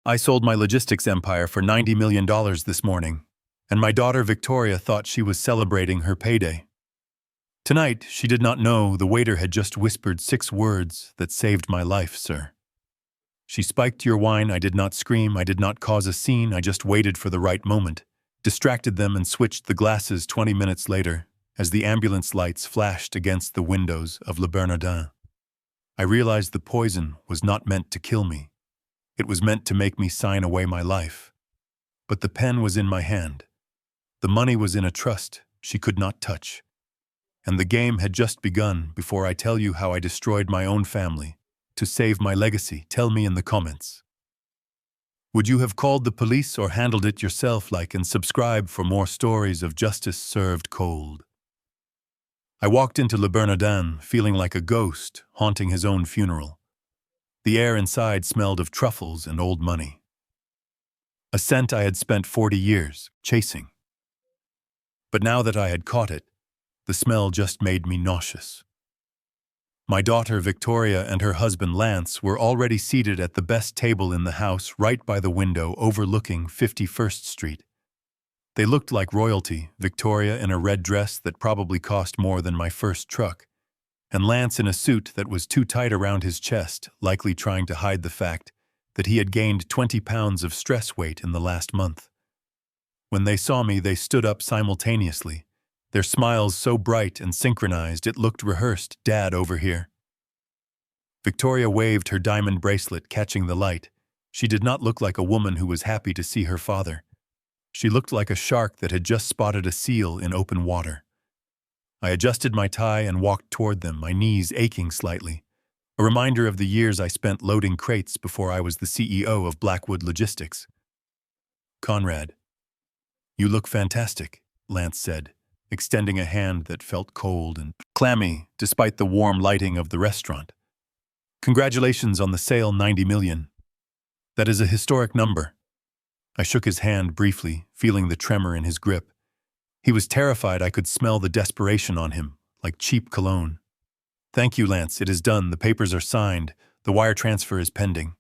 I sold my logistics empire for $90 million this morning, and my daughter Victoria thought she was celebrating her payday. Tonight, she did not know the waiter had just whispered 6 words that saved my life, sir. She spiked your wine. I did not scream. I did not cause a scene. I just waited for the right moment, distracted them, and switched the glasses 20 minutes later as the ambulance lights flashed against the windows of Le Bernardin. I realized the poison was not meant to kill me. It was meant to make me sign away my life. But the pen was in my hand. The money was in a trust she could not touch. And the game had just begun before I tell you how I destroyed my own family to save my legacy. Tell me in the comments. Would you have called the police or handled it yourself? Like and subscribe for more stories of justice served cold. I walked into Le Bernardin feeling like a ghost haunting his own funeral. The air inside smelled of truffles and old money. A scent I had spent 40 years chasing. But now that I had caught it, the smell just made me nauseous. My daughter Victoria and her husband Lance were already seated at the best table in the house right by the window overlooking 51st Street. They looked like royalty, Victoria in a red dress that probably cost more than my first truck, and Lance in a suit that was too tight around his chest, likely trying to hide the fact that he had gained 20 pounds of stress weight in the last month. When they saw me, they stood up simultaneously, their smiles so bright and synchronized it looked rehearsed. Dad, over here. Victoria waved her diamond bracelet, catching the light. She did not look like a woman who was happy to see her father. She looked like a shark that had just spotted a seal in open water. I adjusted my tie and walked toward them, my knees aching slightly, a reminder of the years I spent loading crates before I was the CEO of Blackwood Logistics. Conrad, you look fantastic, Lance said, extending a hand that felt cold and clammy despite the warm lighting of the restaurant. Congratulations on the sale, 90 million. That is a historic number. I shook his hand briefly, feeling the tremor in his grip. He was terrified. I could smell the desperation on him, like cheap cologne. Thank you, Lance. It is done. The papers are signed. The wire transfer is pending.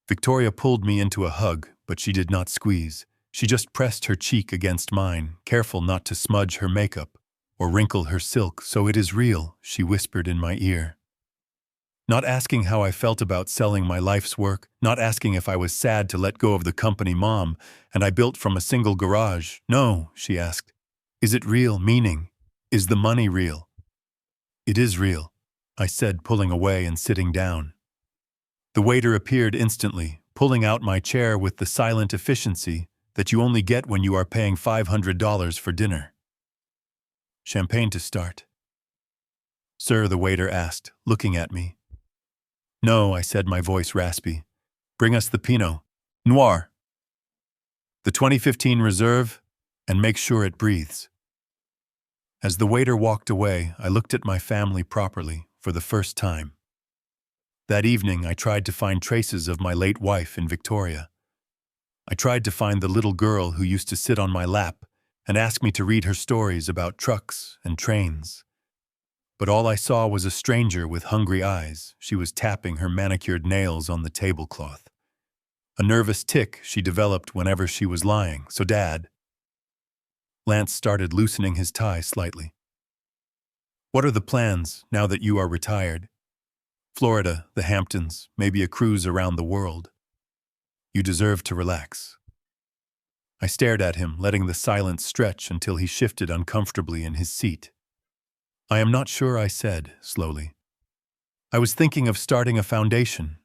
Victoria pulled me into a hug, but she did not squeeze. She just pressed her cheek against mine, careful not to smudge her makeup or wrinkle her silk. So it is real, she whispered in my ear. Not asking how I felt about selling my life's work, not asking if I was sad to let go of the company Mom and I built from a single garage. No, she asked. Is it real? Meaning, is the money real? It is real, I said, pulling away and sitting down. The waiter appeared instantly, pulling out my chair with the silent efficiency that you only get when you are paying $500 for dinner. Champagne to start. Sir, the waiter asked, looking at me. No, I said, my voice raspy. Bring us the Pinot Noir. The 2015 Reserve, and make sure it breathes. As the waiter walked away, I looked at my family properly for the first time. That evening, I tried to find traces of my late wife in Victoria. I tried to find the little girl who used to sit on my lap and ask me to read her stories about trucks and trains. But all I saw was a stranger with hungry eyes. She was tapping her manicured nails on the tablecloth. A nervous tic she developed whenever she was lying. So, Dad. Lance started loosening his tie slightly. What are the plans now that you are retired? Florida, the Hamptons, maybe a cruise around the world. You deserve to relax. I stared at him, letting the silence stretch until he shifted uncomfortably in his seat. I am not sure, I said, slowly. I was thinking of starting a foundation.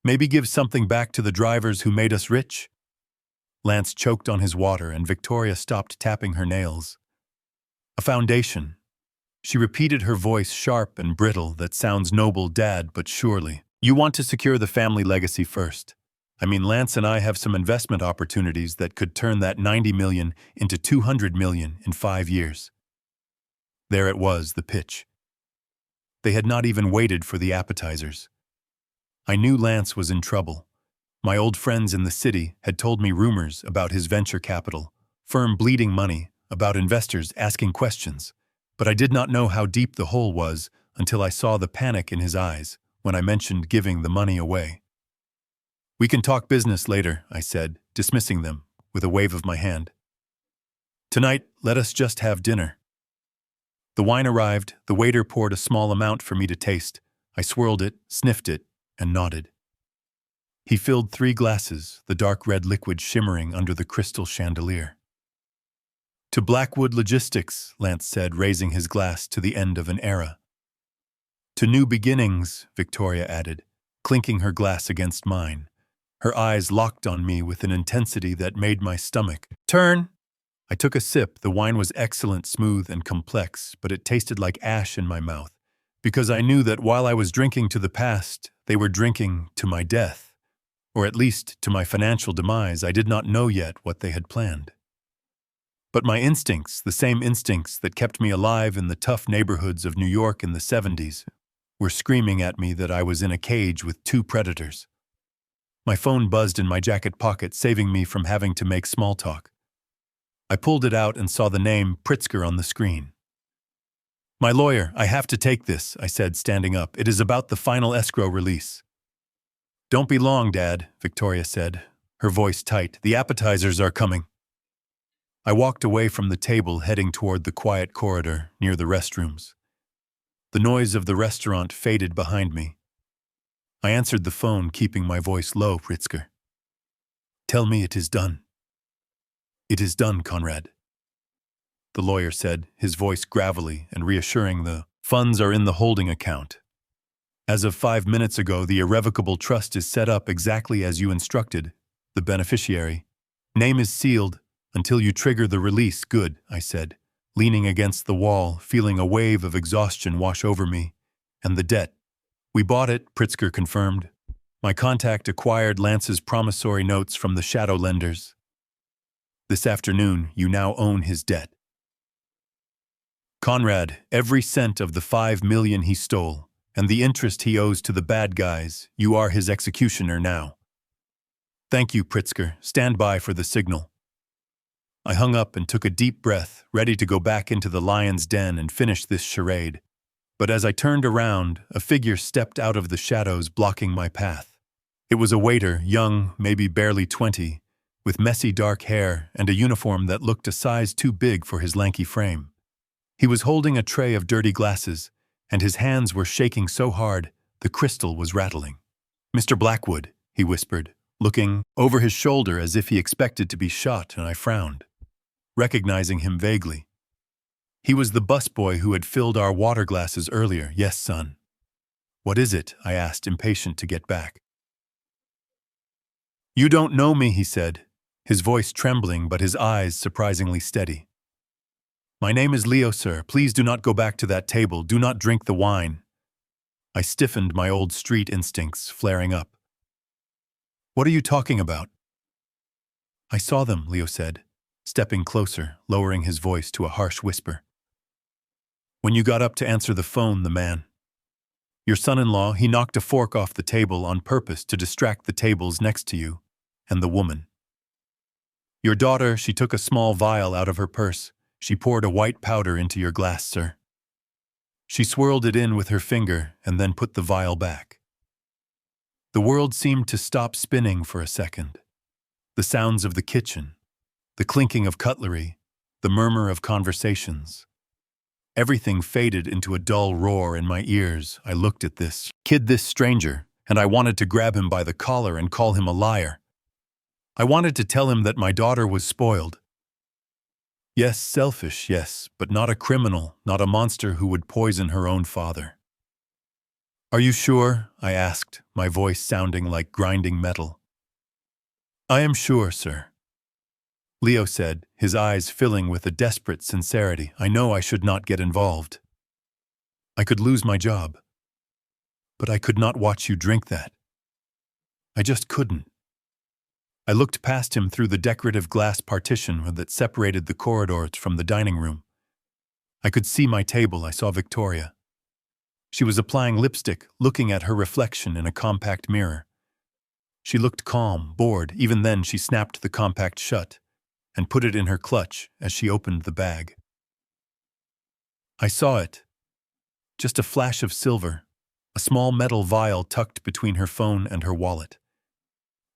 Maybe give something back to the drivers who made us rich? Lance choked on his water and Victoria stopped tapping her nails. A foundation. She repeated, her voice sharp and brittle. That sounds noble, Dad, but surely. You want to secure the family legacy first. I mean, Lance and I have some investment opportunities that could turn that 90 million into 200 million in 5 years. There it was, the pitch. They had not even waited for the appetizers. I knew Lance was in trouble. My old friends in the city had told me rumors about his venture capital, firm bleeding money, about investors asking questions, but I did not know how deep the hole was until I saw the panic in his eyes when I mentioned giving the money away. We can talk business later, I said, dismissing them with a wave of my hand. Tonight, let us just have dinner. The wine arrived, the waiter poured a small amount for me to taste. I swirled it, sniffed it, and nodded. He filled 3 glasses, the dark red liquid shimmering under the crystal chandelier. To Blackwood Logistics, Lance said, raising his glass to the end of an era. To new beginnings, Victoria added, clinking her glass against mine. Her eyes locked on me with an intensity that made my stomach turn. I took a sip. The wine was excellent, smooth, and complex, but it tasted like ash in my mouth, because I knew that while I was drinking to the past, they were drinking to my death, or at least to my financial demise. I did not know yet what they had planned. But my instincts, the same instincts that kept me alive in the tough neighborhoods of New York in the 70s, were screaming at me that I was in a cage with 2 predators. My phone buzzed in my jacket pocket, saving me from having to make small talk. I pulled it out and saw the name Pritzker on the screen. My lawyer, I have to take this, I said, standing up. It is about the final escrow release. Don't be long, Dad, Victoria said, her voice tight. The appetizers are coming. I walked away from the table, heading toward the quiet corridor near the restrooms. The noise of the restaurant faded behind me. I answered the phone, keeping my voice low. Pritzker. Tell me it is done. It is done, Conrad. The lawyer said, his voice gravelly and reassuring. The funds are in the holding account. As of 5 minutes ago, the irrevocable trust is set up exactly as you instructed. The beneficiary. Name is sealed until you trigger the release. Good, I said, leaning against the wall, feeling a wave of exhaustion wash over me. And the debt. We bought it, Pritzker confirmed. My contact acquired Lance's promissory notes from the shadow lenders. This afternoon, you now own his debt. Conrad, every cent of the $5 million he stole, and the interest he owes to the bad guys, you are his executioner now. Thank you, Pritzker. Stand by for the signal. I hung up and took a deep breath, ready to go back into the lion's den and finish this charade. But as I turned around, a figure stepped out of the shadows, blocking my path. It was a waiter, young, maybe barely 20, with messy dark hair and a uniform that looked a size too big for his lanky frame. He was holding a tray of dirty glasses, and his hands were shaking so hard the crystal was rattling. Mr. Blackwood, he whispered, looking over his shoulder as if he expected to be shot, and I frowned, recognizing him vaguely. He was the busboy who had filled our water glasses earlier. Yes, son. What is it? I asked, impatient to get back. You don't know me, he said, his voice trembling but his eyes surprisingly steady. My name is Leo, sir. Please do not go back to that table. Do not drink the wine. I stiffened, my old street instincts flaring up. What are you talking about? I saw them, Leo said, stepping closer, lowering his voice to a harsh whisper. When you got up to answer the phone, the man. Your son-in-law, he knocked a fork off the table on purpose to distract the tables next to you, and the woman. Your daughter, she took a small vial out of her purse. She poured a white powder into your glass, sir. She swirled it in with her finger and then put the vial back. The world seemed to stop spinning for a second. The sounds of the kitchen, the clinking of cutlery, the murmur of conversations. Everything faded into a dull roar in my ears. I looked at this kid, this stranger, and I wanted to grab him by the collar and call him a liar. I wanted to tell him that my daughter was spoiled. Yes, selfish, yes, but not a criminal, not a monster who would poison her own father. Are you sure? I asked, my voice sounding like grinding metal. I am sure, sir. Leo said, his eyes filling with a desperate sincerity. I know I should not get involved. I could lose my job. But I could not watch you drink that. I just couldn't. I looked past him through the decorative glass partition that separated the corridor from the dining room. I could see my table. I saw Victoria. She was applying lipstick, looking at her reflection in a compact mirror. She looked calm, bored. Even then, she snapped the compact shut and put it in her clutch as she opened the bag. I saw it. Just a flash of silver, a small metal vial tucked between her phone and her wallet.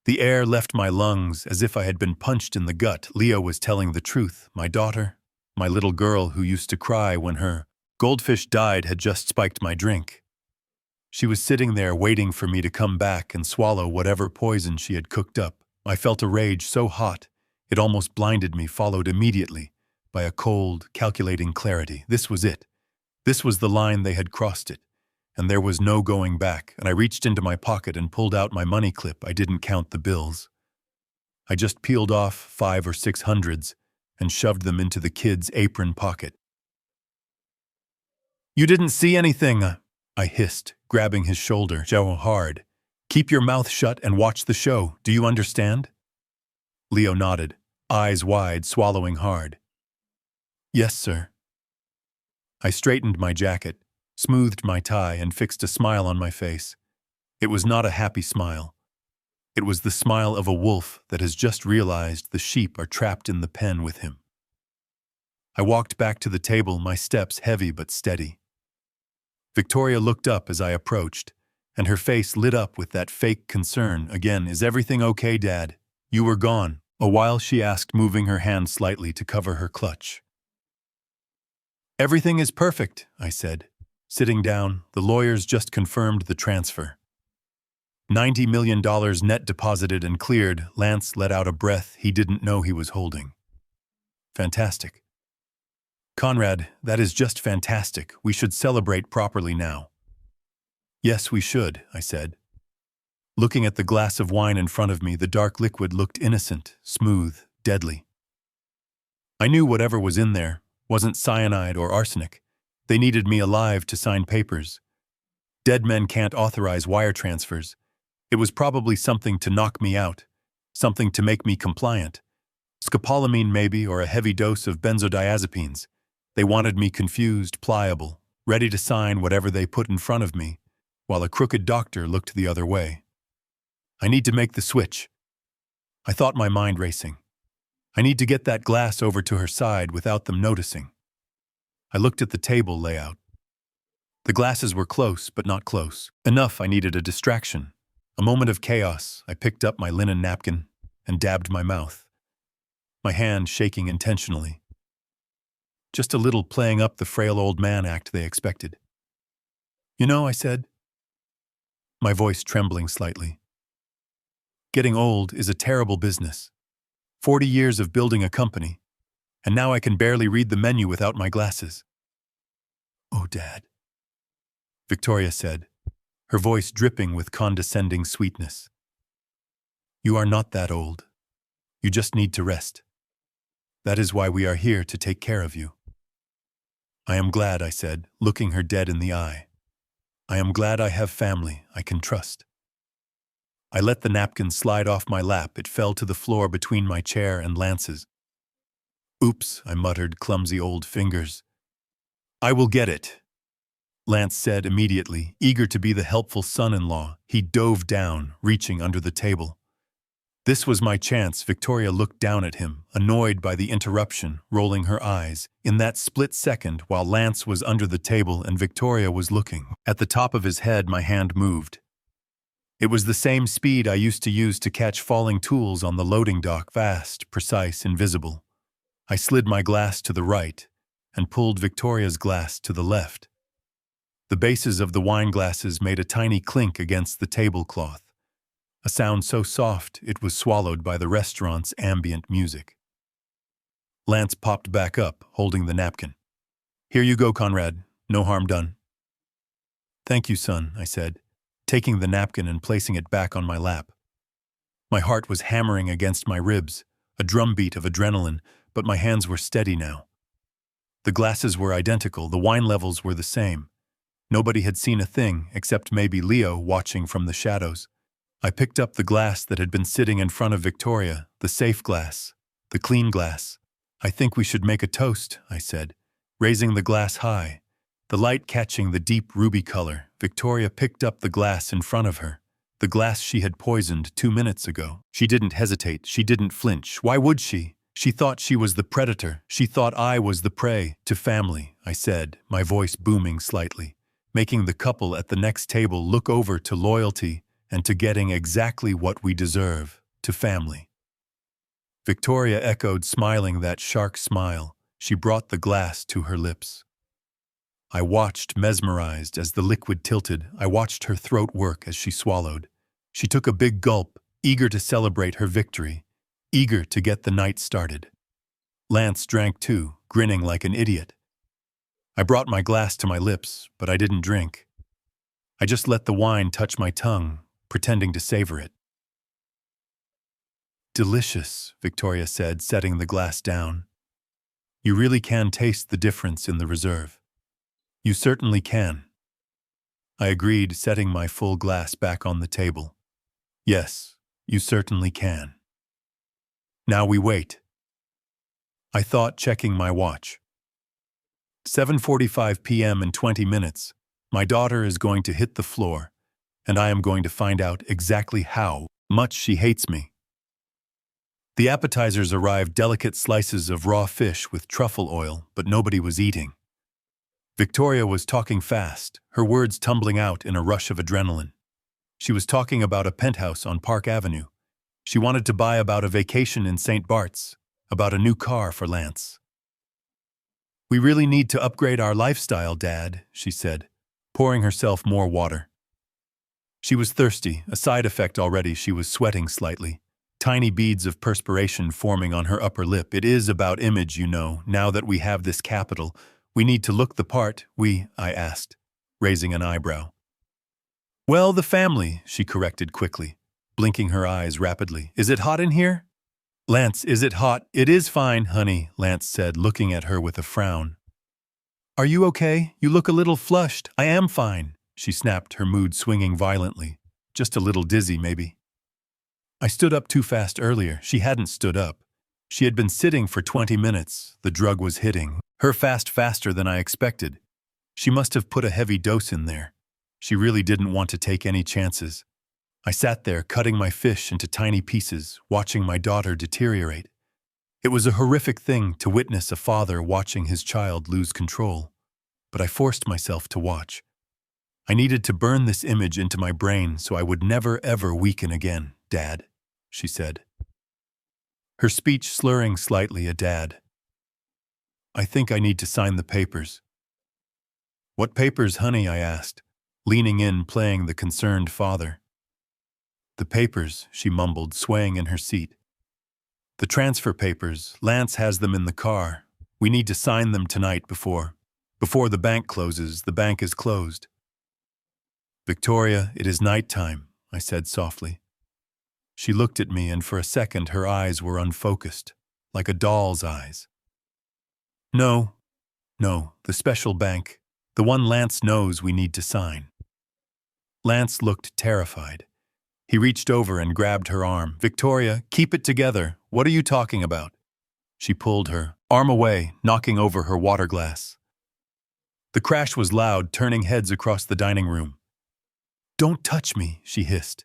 The air left my lungs as if I had been punched in the gut. Leo was telling the truth. My daughter, my little girl who used to cry when her goldfish died, had just spiked my drink. She was sitting there waiting for me to come back and swallow whatever poison she had cooked up. I felt a rage so hot, it almost blinded me, followed immediately by a cold, calculating clarity. This was it. This was the line. They had crossed it, and there was no going back. And I reached into my pocket and pulled out my money clip. I didn't count the bills. I just peeled off 5 or 6 hundreds and shoved them into the kid's apron pocket. "You didn't see anything," I hissed, grabbing his shoulder so hard. "Keep your mouth shut and watch the show. Do you understand?" Leo nodded, eyes wide, swallowing hard. "Yes, sir." I straightened my jacket, smoothed my tie, and fixed a smile on my face. It was not a happy smile. It was the smile of a wolf that has just realized the sheep are trapped in the pen with him. I walked back to the table, my steps heavy but steady. Victoria looked up as I approached, and her face lit up with that fake concern again. "Is everything okay, Dad? You were gone a while," she asked, moving her hand slightly to cover her clutch. "Everything is perfect," I said. Sitting down, the lawyers just confirmed the transfer. $90 million net deposited and cleared. Lance let out a breath he didn't know he was holding. "Fantastic. Conrad, that is just fantastic. We should celebrate properly now." "Yes, we should," I said. Looking at the glass of wine in front of me, the dark liquid looked innocent, smooth, deadly. I knew whatever was in there wasn't cyanide or arsenic. They needed me alive to sign papers. Dead men can't authorize wire transfers. It was probably something to knock me out, something to make me compliant. Scopolamine maybe, or a heavy dose of benzodiazepines. They wanted me confused, pliable, ready to sign whatever they put in front of me, while a crooked doctor looked the other way. I need to make the switch. I thought, my mind racing. I need to get that glass over to her side without them noticing. I looked at the table layout. The glasses were close, but not close. Enough. I needed a distraction. A moment of chaos. I picked up my linen napkin and dabbed my mouth, my hand shaking intentionally. Just a little playing up the frail old man act they expected. "You know," I said, my voice trembling slightly, "getting old is a terrible business. 40 years of building a company, and now I can barely read the menu without my glasses." "Oh, Dad," Victoria said, her voice dripping with condescending sweetness. "You are not that old. You just need to rest. That is why we are here, to take care of you." "I am glad," I said, looking her dead in the eye. "I am glad I have family I can trust." I let the napkin slide off my lap. It fell to the floor between my chair and Lance's. "Oops," I muttered, clumsy old fingers. "I will get it," Lance said immediately, eager to be the helpful son-in-law. He dove down, reaching under the table. This was my chance. Victoria looked down at him, annoyed by the interruption, rolling her eyes. In that split second, while Lance was under the table and Victoria was looking at the top of his head, my hand moved. It was the same speed I used to use to catch falling tools on the loading dock, fast, precise, invisible. I slid my glass to the right and pulled Victoria's glass to the left. The bases of the wine glasses made a tiny clink against the tablecloth, a sound so soft it was swallowed by the restaurant's ambient music. Lance popped back up, holding the napkin. "Here you go, Conrad. No harm done." "Thank you, son," I said, taking the napkin and placing it back on my lap. My heart was hammering against my ribs, a drumbeat of adrenaline, but my hands were steady now. The glasses were identical, the wine levels were the same. Nobody had seen a thing, except maybe Leo watching from the shadows. I picked up the glass that had been sitting in front of Victoria, the safe glass, the clean glass. "I think we should make a toast," I said, raising the glass high, the light catching the deep ruby color. Victoria picked up the glass in front of her, the glass she had poisoned 2 minutes ago. She didn't hesitate, she didn't flinch. Why would she? She thought she was the predator. She thought I was the prey. "To family," I said, my voice booming slightly, making the couple at the next table look over. "To loyalty and to getting exactly what we deserve, to family. Victoria echoed, smiling that shark smile. She brought the glass to her lips. I watched, mesmerized, as the liquid tilted. I watched her throat work as she swallowed. She took a big gulp, eager to celebrate her victory, eager to get the night started. Lance drank too, grinning like an idiot. I brought my glass to my lips, but I didn't drink. I just let the wine touch my tongue, pretending to savor it. Delicious, Victoria said, setting the glass down. You really can taste the difference in the reserve. You certainly can. I agreed, setting my full glass back on the table. Yes, you certainly can. Now we wait. I thought, checking my watch. 7:45 p.m. in 20 minutes. My daughter is going to hit the floor, and I am going to find out exactly how much she hates me. The appetizers arrived, delicate slices of raw fish with truffle oil, but nobody was eating. Victoria was talking fast, her words tumbling out in a rush of adrenaline. She was talking about a penthouse on Park Avenue. She wanted to buy, about a vacation in St. Bart's, about a new car for Lance. We really need to upgrade our lifestyle, Dad, she said, pouring herself more water. She was thirsty, a side effect already. She was sweating slightly, tiny beads of perspiration forming on her upper lip. It is about image, you know. Now that we have this capital, we need to look the part. I asked, raising an eyebrow. Well, the family, she corrected quickly, blinking her eyes rapidly. Is it hot in here? Lance, is it hot? It is fine, honey, Lance said, looking at her with a frown. Are you okay? You look a little flushed. I am fine, she snapped, her mood swinging violently. Just a little dizzy, maybe. I stood up too fast earlier. She hadn't stood up. She had been sitting for 20 minutes. The drug was hitting her faster than I expected. She must have put a heavy dose in there. She really didn't want to take any chances. I sat there, cutting my fish into tiny pieces, watching my daughter deteriorate. It was a horrific thing to witness a father watching his child lose control, but I forced myself to watch. I needed to burn this image into my brain so I would never ever weaken again. Dad, she said. Her speech slurring slightly. A dad. I think I need to sign the papers. What papers, honey? I asked, leaning in, playing the concerned father. The papers, she mumbled, swaying in her seat. The transfer papers. Lance has them in the car. We need to sign them tonight before the bank closes. The bank is closed. Victoria, it is night time, I said softly. She looked at me, and for a second her eyes were unfocused, like a doll's eyes. No, the special bank, the one Lance knows we need to sign. Lance looked terrified. He reached over and grabbed her arm. Victoria, keep it together. What are you talking about? She pulled her arm away, knocking over her water glass. The crash was loud, turning heads across the dining room. Don't touch me, she hissed.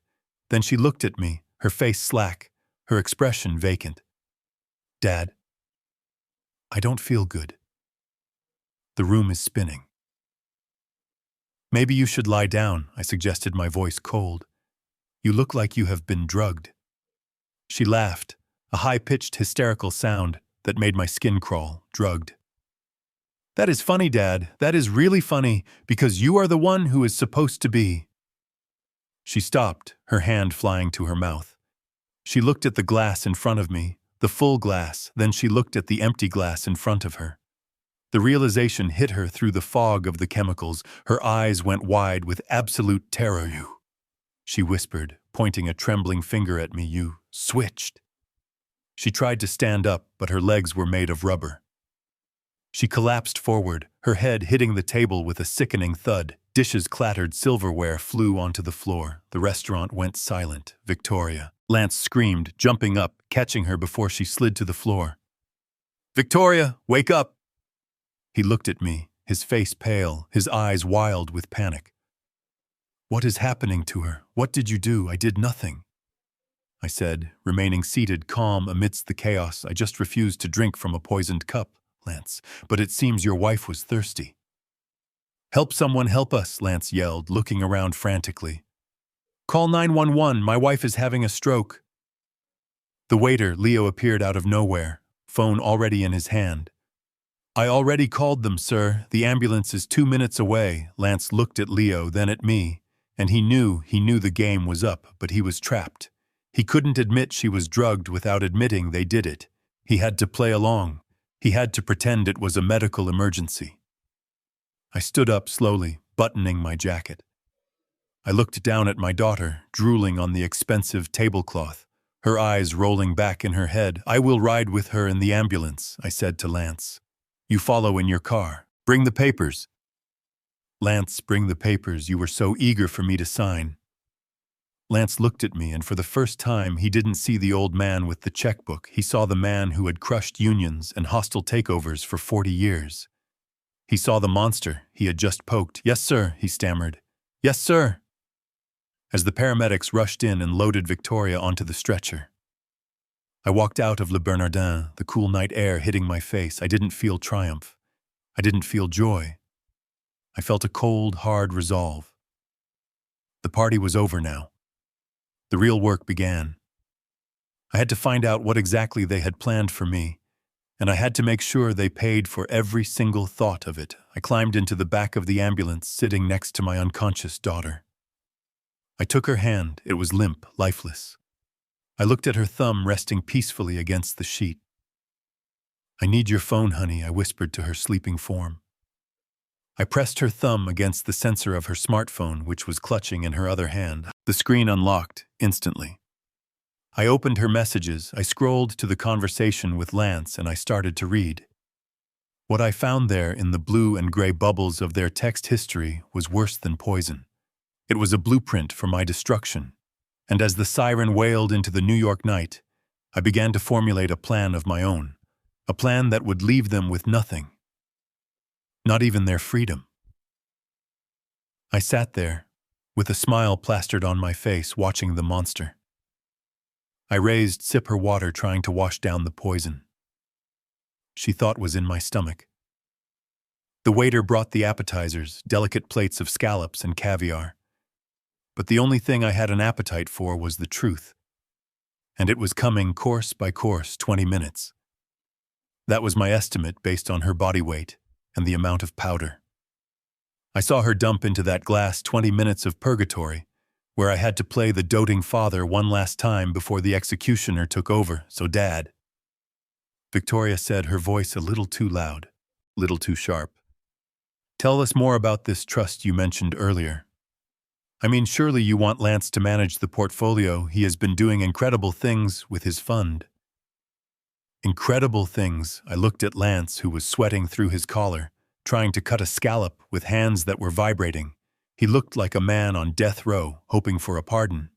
Then she looked at me, her face slack, her expression vacant. Dad, I don't feel good. The room is spinning. Maybe you should lie down, I suggested, my voice cold. You look like you have been drugged. She laughed, a high-pitched, hysterical sound that made my skin crawl. Drugged. That is funny, Dad. That is really funny, because you are the one who is supposed to be. She stopped, her hand flying to her mouth. She looked at the glass in front of me, the full glass, then she looked at the empty glass in front of her. The realization hit her through the fog of the chemicals. Her eyes went wide with absolute terror. You, she whispered, pointing a trembling finger at me. You switched. She tried to stand up, but her legs were made of rubber. She collapsed forward, her head hitting the table with a sickening thud. Dishes clattered, silverware flew onto the floor. The restaurant went silent. Victoria, Lance screamed, jumping up, catching her before she slid to the floor. Victoria, wake up! He looked at me, his face pale, his eyes wild with panic. What is happening to her? What did you do? I did nothing, I said, remaining seated, calm amidst the chaos. I just refused to drink from a poisoned cup, Lance, but it seems your wife was thirsty. Help someone, help us, Lance yelled, looking around frantically. Call 911, my wife is having a stroke. The waiter, Leo, appeared out of nowhere, phone already in his hand. I already called them, sir. The ambulance is 2 minutes away. Lance looked at Leo, then at me, and he knew the game was up, but he was trapped. He couldn't admit she was drugged without admitting they did it. He had to play along. He had to pretend it was a medical emergency. I stood up slowly, buttoning my jacket. I looked down at my daughter, drooling on the expensive tablecloth, her eyes rolling back in her head. I will ride with her in the ambulance, I said to Lance. You follow in your car. Bring the papers. Lance, bring the papers you were so eager for me to sign. Lance looked at me, and for the first time he didn't see the old man with the checkbook. He saw the man who had crushed unions and hostile takeovers for 40 years. He saw the monster he had just poked. Yes, sir, he stammered. Yes, sir. As the paramedics rushed in and loaded Victoria onto the stretcher. I walked out of Le Bernardin, the cool night air hitting my face. I didn't feel triumph. I didn't feel joy. I felt a cold, hard resolve. The party was over now. The real work began. I had to find out what exactly they had planned for me, and I had to make sure they paid for every single thought of it. I climbed into the back of the ambulance, sitting next to my unconscious daughter. I took her hand. It was limp, lifeless. I looked at her thumb resting peacefully against the sheet. I need your phone, honey, I whispered to her sleeping form. I pressed her thumb against the sensor of her smartphone, which was clutching in her other hand. The screen unlocked instantly. I opened her messages. I scrolled to the conversation with Lance, and I started to read. What I found there in the blue and gray bubbles of their text history was worse than poison. It was a blueprint for my destruction. And as the siren wailed into the New York night, I began to formulate a plan of my own, a plan that would leave them with nothing, not even their freedom. I sat there, with a smile plastered on my face, watching the monster. I raised, sip her water, trying to wash down the poison she thought was in my stomach. The waiter brought the appetizers, delicate plates of scallops and caviar. But the only thing I had an appetite for was the truth. And it was coming course by course, 20 minutes. That was my estimate based on her body weight and the amount of powder. I saw her dump into that glass 20 minutes of purgatory, where I had to play the doting father one last time before the executioner took over. So, Dad, Victoria said, her voice a little too loud, little too sharp. Tell us more about this trust you mentioned earlier. I mean, surely you want Lance to manage the portfolio. He has been doing incredible things with his fund. Incredible things. I looked at Lance, who was sweating through his collar, trying to cut a scallop with hands that were vibrating. He looked like a man on death row, hoping for a pardon.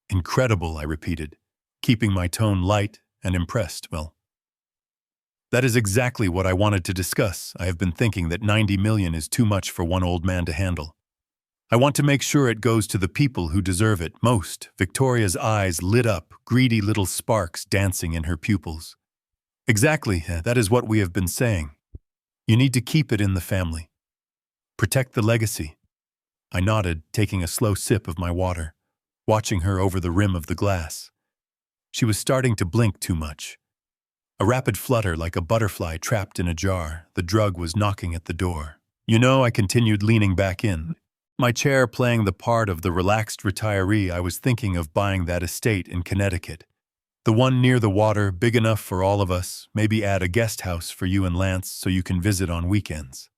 Incredible, I repeated, keeping my tone light and impressed. Well, that is exactly what I wanted to discuss. I have been thinking that 90 million is too much for one old man to handle. I want to make sure it goes to the people who deserve it most. Victoria's eyes lit up, greedy little sparks dancing in her pupils. Exactly, that is what we have been saying. You need to keep it in the family. Protect the legacy. I nodded, taking a slow sip of my water, watching her over the rim of the glass. She was starting to blink too much. A rapid flutter like a butterfly trapped in a jar. The drug was knocking at the door. You know, I continued, leaning back in, my chair playing the part of the relaxed retiree. I was thinking of buying that estate in Connecticut. The one near the water, big enough for all of us, maybe add a guest house for you and Lance so you can visit on weekends.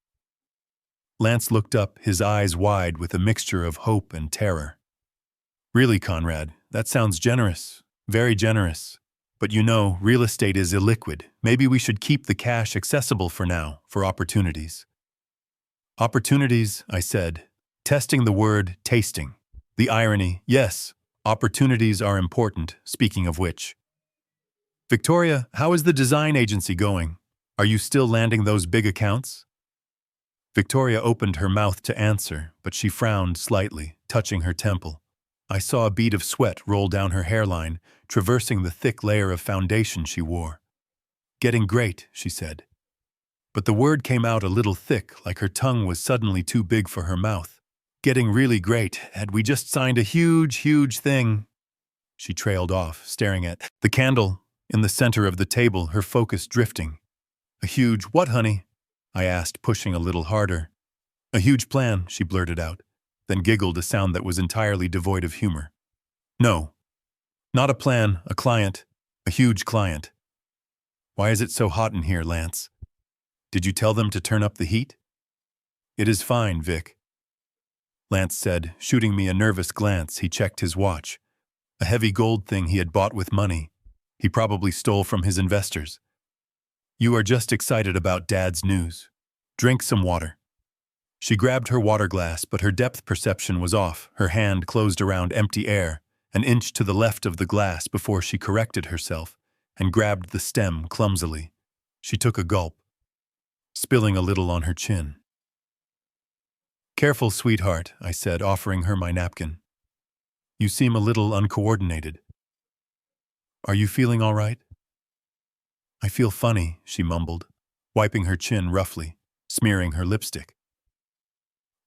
Lance looked up, his eyes wide with a mixture of hope and terror. Really, Conrad, that sounds generous, very generous. But you know, real estate is illiquid. Maybe we should keep the cash accessible for now, for opportunities. Opportunities, I said, testing the word, tasting. The irony, yes, opportunities are important, speaking of which. Victoria, how is the design agency going? Are you still landing those big accounts? Victoria opened her mouth to answer, but she frowned slightly, touching her temple. I saw a bead of sweat roll down her hairline, traversing the thick layer of foundation she wore. Getting great, she said. But the word came out a little thick, like her tongue was suddenly too big for her mouth. getting really great, and we just signed a huge thing." She trailed off, staring at the candle in the center of the table, her focus drifting. "A huge what, honey?" I asked, pushing a little harder. "A huge plan," she blurted out, then giggled, a sound that was entirely devoid of humor. "No, not a plan, a client, a huge client." "Why is it so hot in here, Lance? Did you tell them to turn up the heat?" "It is fine, Vic," Lance said, shooting me a nervous glance. He checked his watch. A heavy gold thing he had bought with money. He probably stole from his investors. "You are just excited about Dad's news. Drink some water." She grabbed her water glass, but her depth perception was off. Her hand closed around empty air, an inch to the left of the glass, before she corrected herself and grabbed the stem clumsily. She took a gulp, spilling a little on her chin. "Careful, sweetheart," I said, offering her my napkin. "You seem a little uncoordinated. Are you feeling all right?" "I feel funny," she mumbled, wiping her chin roughly, smearing her lipstick.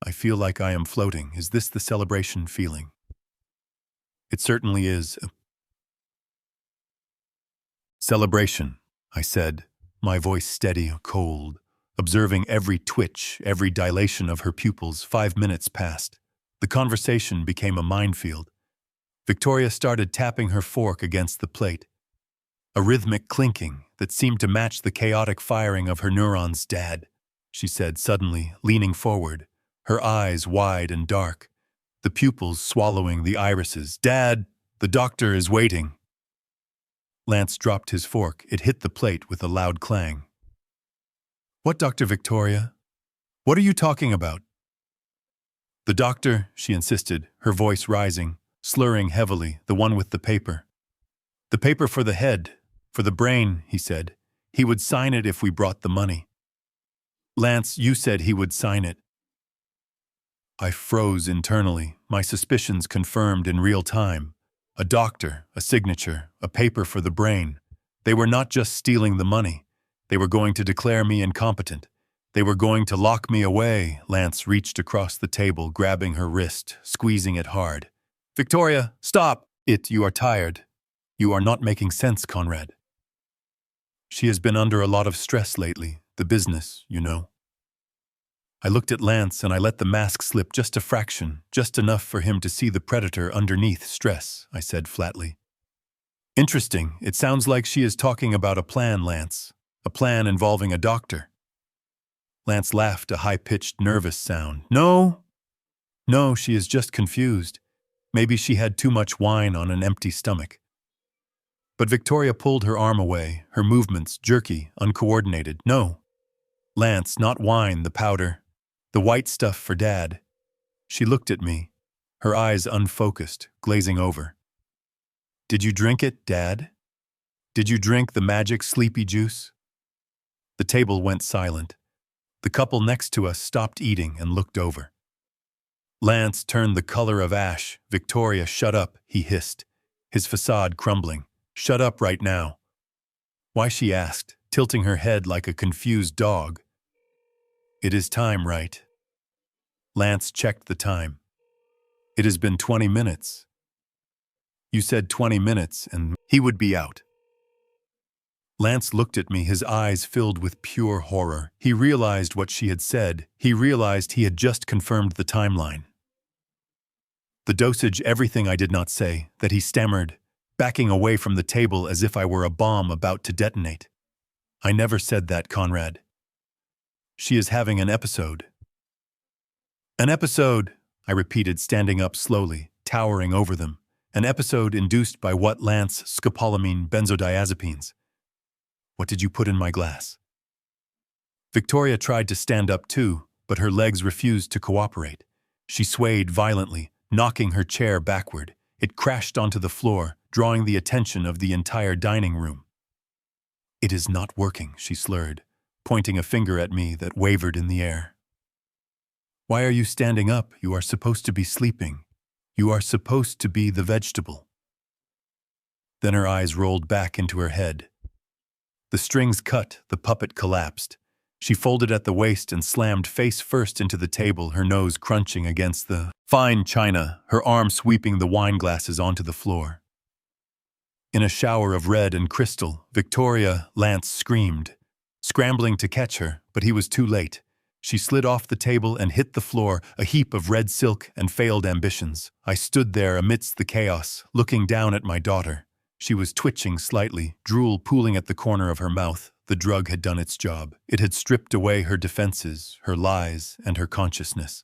"I feel like I am floating. Is this the celebration feeling?" "It certainly is." "Celebration," I said, my voice steady, cold, observing every twitch, every dilation of her pupils. 5 minutes passed. The conversation became a minefield. Victoria started tapping her fork against the plate, a rhythmic clinking that seemed to match the chaotic firing of her neurons. "Dad," she said suddenly, leaning forward, her eyes wide and dark, the pupils swallowing the irises. "Dad, the doctor is waiting." Lance dropped his fork. It hit the plate with a loud clang. "What doctor, Victoria? What are you talking about?" "The doctor," she insisted, her voice rising, slurring heavily, "the one with the paper." "The paper for the head, for the brain," he said. "He would sign it if we brought the money." "Lance, you said he would sign it." I froze internally, my suspicions confirmed in real time. A doctor, a signature, a paper for the brain. They were not just stealing the money. They were going to declare me incompetent. They were going to lock me away. Lance reached across the table, grabbing her wrist, squeezing it hard. "Victoria, stop! You are tired. You are not making sense, Conrad." "She has been under a lot of stress lately, the business, you know." I looked at Lance and I let the mask slip just a fraction, just enough for him to see the predator underneath. "Stress," I said flatly. "Interesting. It sounds like she is talking about a plan, Lance. A plan involving a doctor." Lance laughed, a high-pitched, nervous sound. No, she is just confused. Maybe she had too much wine on an empty stomach." But Victoria pulled her arm away, her movements jerky, uncoordinated. "No, Lance, not wine, the powder. The white stuff for Dad." She looked at me, her eyes unfocused, glazing over. "Did you drink it, Dad? Did you drink the magic sleepy juice?" The table went silent. The couple next to us stopped eating and looked over. Lance turned the color of ash. "Victoria, shut up," he hissed, his facade crumbling. "Shut up right now." "Why?" she asked, tilting her head like a confused dog. "It is time, right?" Lance checked the time. "It has been 20 minutes. You said 20 minutes and he would be out." Lance looked at me, his eyes filled with pure horror. He realized what she had said. He realized he had just confirmed the timeline. The dosage, everything I did not say, that he stammered, backing away from the table as if I were a bomb about to detonate. "I never said that, Conrad. She is having an episode." "An episode," I repeated, standing up slowly, towering over them. "An episode induced by what, Lance?" "Scopolamine, benzodiazepines." "What did you put in my glass?" Victoria tried to stand up too, but her legs refused to cooperate. She swayed violently, knocking her chair backward. It crashed onto the floor, drawing the attention of the entire dining room. "It is not working," she slurred, pointing a finger at me that wavered in the air. "Why are you standing up? You are supposed to be sleeping. You are supposed to be the vegetable." Then her eyes rolled back into her head. The strings cut, the puppet collapsed. She folded at the waist and slammed face first into the table, her nose crunching against the fine china, her arm sweeping the wine glasses onto the floor. In a shower of red and crystal, Victoria, Lance screamed, scrambling to catch her, but he was too late. She slid off the table and hit the floor, a heap of red silk and failed ambitions. I stood there amidst the chaos, looking down at my daughter. She was twitching slightly, drool pooling at the corner of her mouth. The drug had done its job. It had stripped away her defenses, her lies, and her consciousness.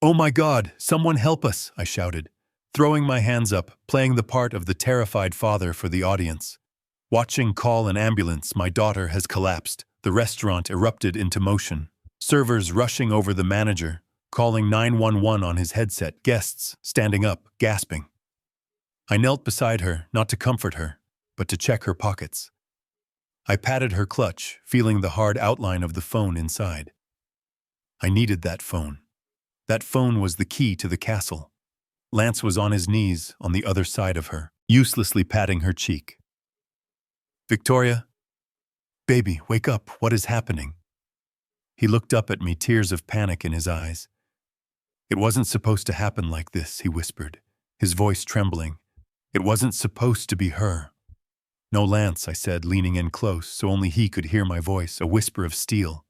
"Oh my God, someone help us!" I shouted, throwing my hands up, playing the part of the terrified father for the audience. Watching call an ambulance, my daughter has collapsed. The restaurant erupted into motion. Servers rushing over the manager, calling 911 on his headset, guests standing up, gasping. I knelt beside her, not to comfort her, but to check her pockets. I patted her clutch, feeling the hard outline of the phone inside. I needed that phone. That phone was the key to the castle. Lance was on his knees on the other side of her, uselessly patting her cheek. "Victoria? Baby, wake up, what is happening?" He looked up at me, tears of panic in his eyes. "It wasn't supposed to happen like this," he whispered, his voice trembling. "It wasn't supposed to be her." "No, Lance," I said, leaning in close so only he could hear my voice, a whisper of steel.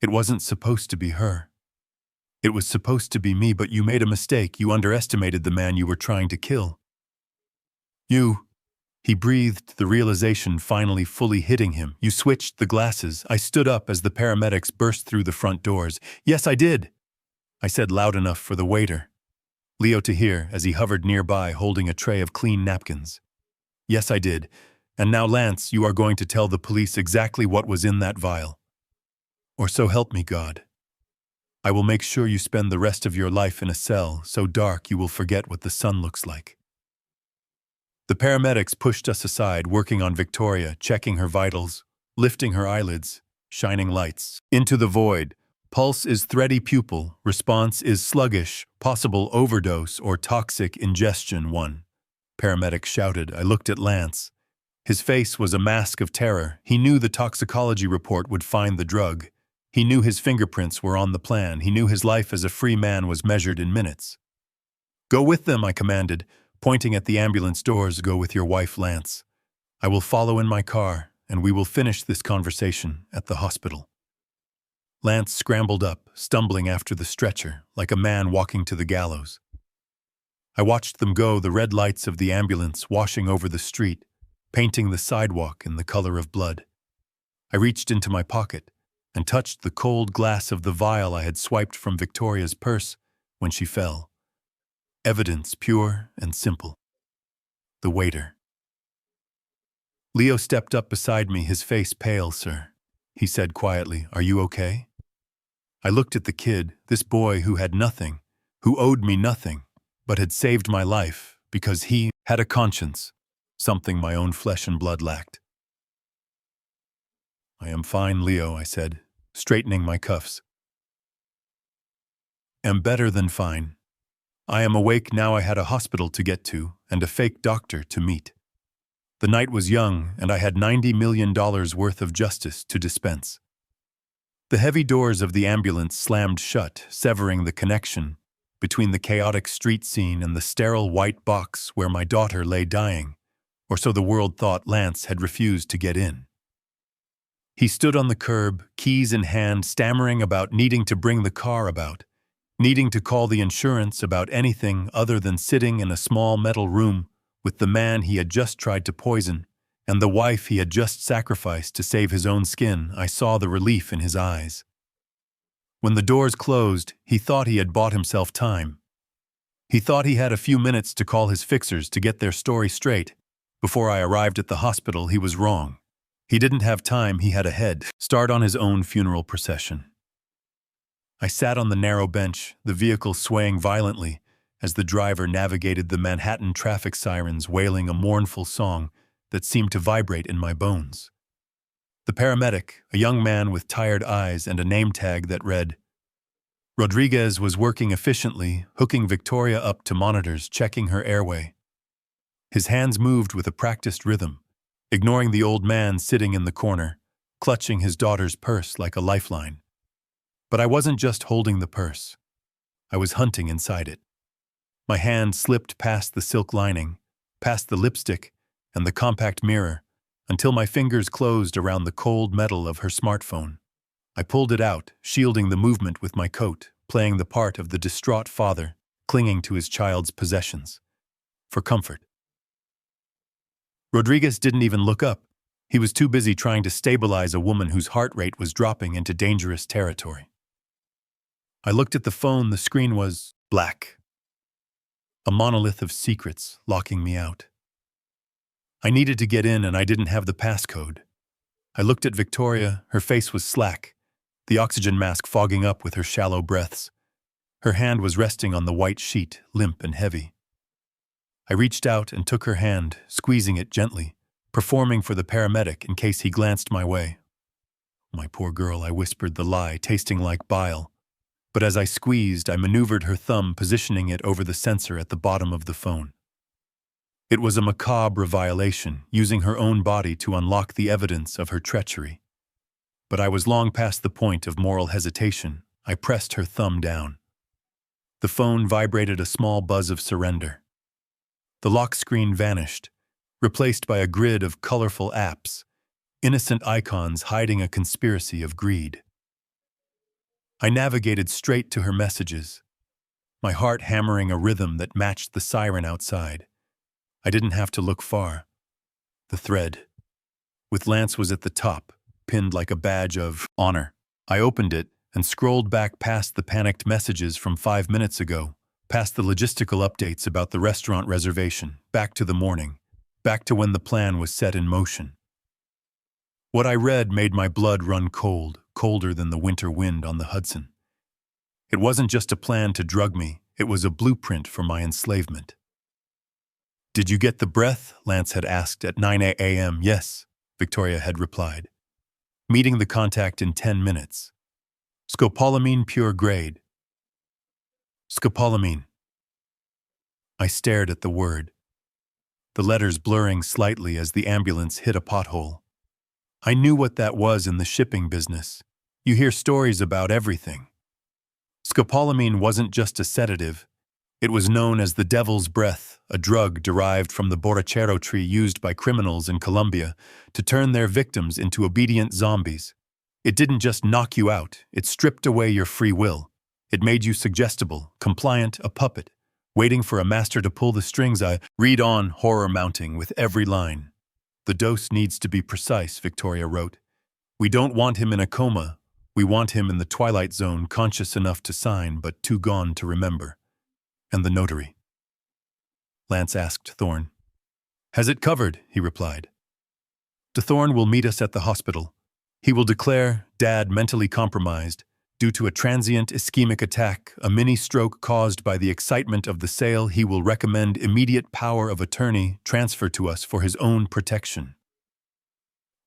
"It wasn't supposed to be her. It was supposed to be me, but you made a mistake. You underestimated the man you were trying to kill." "You..." He breathed, the realization finally fully hitting him. "You switched the glasses." I stood up as the paramedics burst through the front doors. "Yes, I did," I said loud enough for the waiter, Leo, to hear as he hovered nearby holding a tray of clean napkins. "Yes, I did. And now, Lance, you are going to tell the police exactly what was in that vial. Or so help me God. I will make sure you spend the rest of your life in a cell so dark you will forget what the sun looks like." The paramedics pushed us aside, working on Victoria, checking her vitals, lifting her eyelids, shining lights. "Into the void. Pulse is thready pupil. Response is sluggish. Possible overdose or toxic ingestion 1. Paramedic shouted. I looked at Lance. His face was a mask of terror. He knew the toxicology report would find the drug. He knew his fingerprints were on the plan. He knew his life as a free man was measured in minutes. "Go with them," I commanded, pointing at the ambulance doors. "Go with your wife, Lance. I will follow in my car, and we will finish this conversation at the hospital." Lance scrambled up, stumbling after the stretcher, like a man walking to the gallows. I watched them go, the red lights of the ambulance washing over the street, painting the sidewalk in the color of blood. I reached into my pocket and touched the cold glass of the vial I had swiped from Victoria's purse when she fell. Evidence pure and simple. The waiter. Leo stepped up beside me, his face pale. "Sir," he said quietly, "are you okay?" I looked at the kid, this boy who had nothing, who owed me nothing, but had saved my life because he had a conscience, something my own flesh and blood lacked. "I am fine, Leo," I said, straightening my cuffs. "Am better than fine. I am awake now. I had a hospital to get to and a fake doctor to meet. The night was young, and I had $90 million worth of justice to dispense." The heavy doors of the ambulance slammed shut, severing the connection between the chaotic street scene and the sterile white box where my daughter lay dying, or so the world thought. Lance had refused to get in. He stood on the curb, keys in hand, stammering about needing to bring the car about, needing to call the insurance about anything other than sitting in a small metal room with the man he had just tried to poison and the wife he had just sacrificed to save his own skin. I saw the relief in his eyes. When the doors closed, he thought he had bought himself time. He thought he had a few minutes to call his fixers to get their story straight. Before I arrived at the hospital, he was wrong. He didn't have time, he had a head start on his own funeral procession. I sat on the narrow bench, the vehicle swaying violently as the driver navigated the Manhattan traffic sirens, wailing a mournful song that seemed to vibrate in my bones. The paramedic, a young man with tired eyes and a name tag that read Rodriguez, was working efficiently, hooking Victoria up to monitors, checking her airway. His hands moved with a practiced rhythm, ignoring the old man sitting in the corner, clutching his daughter's purse like a lifeline. But I wasn't just holding the purse. I was hunting inside it. My hand slipped past the silk lining, past the lipstick and the compact mirror, until my fingers closed around the cold metal of her smartphone. I pulled it out, shielding the movement with my coat, playing the part of the distraught father, clinging to his child's possessions. For comfort. Rodriguez didn't even look up. He was too busy trying to stabilize a woman whose heart rate was dropping into dangerous territory. I looked at the phone. The screen was black. A monolith of secrets locking me out. I needed to get in and I didn't have the passcode. I looked at Victoria. Her face was slack, the oxygen mask fogging up with her shallow breaths. Her hand was resting on the white sheet, limp and heavy. I reached out and took her hand, squeezing it gently, performing for the paramedic in case he glanced my way. My poor girl, I whispered the lie, tasting like bile. But as I squeezed, I maneuvered her thumb, positioning it over the sensor at the bottom of the phone. It was a macabre violation, using her own body to unlock the evidence of her treachery. But I was long past the point of moral hesitation. I pressed her thumb down. The phone vibrated a small buzz of surrender. The lock screen vanished, replaced by a grid of colorful apps, innocent icons hiding a conspiracy of greed. I navigated straight to her messages, my heart hammering a rhythm that matched the siren outside. I didn't have to look far. The thread, with Lance, was at the top, pinned like a badge of honor. I opened it and scrolled back past the panicked messages from 5 minutes ago, past the logistical updates about the restaurant reservation, back to the morning, back to when the plan was set in motion. What I read made my blood run cold, colder than the winter wind on the Hudson. It wasn't just a plan to drug me, it was a blueprint for my enslavement. "Did you get the breath?" Lance had asked at 9 a.m. "Yes," Victoria had replied. "Meeting the contact in 10 minutes. Scopolamine pure grade." Scopolamine. I stared at the word, the letters blurring slightly as the ambulance hit a pothole. I knew what that was in the shipping business. You hear stories about everything. Scopolamine wasn't just a sedative. It was known as the devil's breath, a drug derived from the borrachero tree used by criminals in Colombia to turn their victims into obedient zombies. It didn't just knock you out, it stripped away your free will. It made you suggestible, compliant, a puppet, waiting for a master to pull the strings. I read on, horror mounting with every line. "The dose needs to be precise," Victoria wrote. "We don't want him in a coma. We want him in the twilight zone, conscious enough to sign, but too gone to remember." "And the notary?" Lance asked Thorne. "Has it covered," he replied. "De Thorne will meet us at the hospital. He will declare Dad mentally compromised due to a transient ischemic attack, a mini-stroke caused by the excitement of the sale. He will recommend immediate power of attorney transfer to us for his own protection."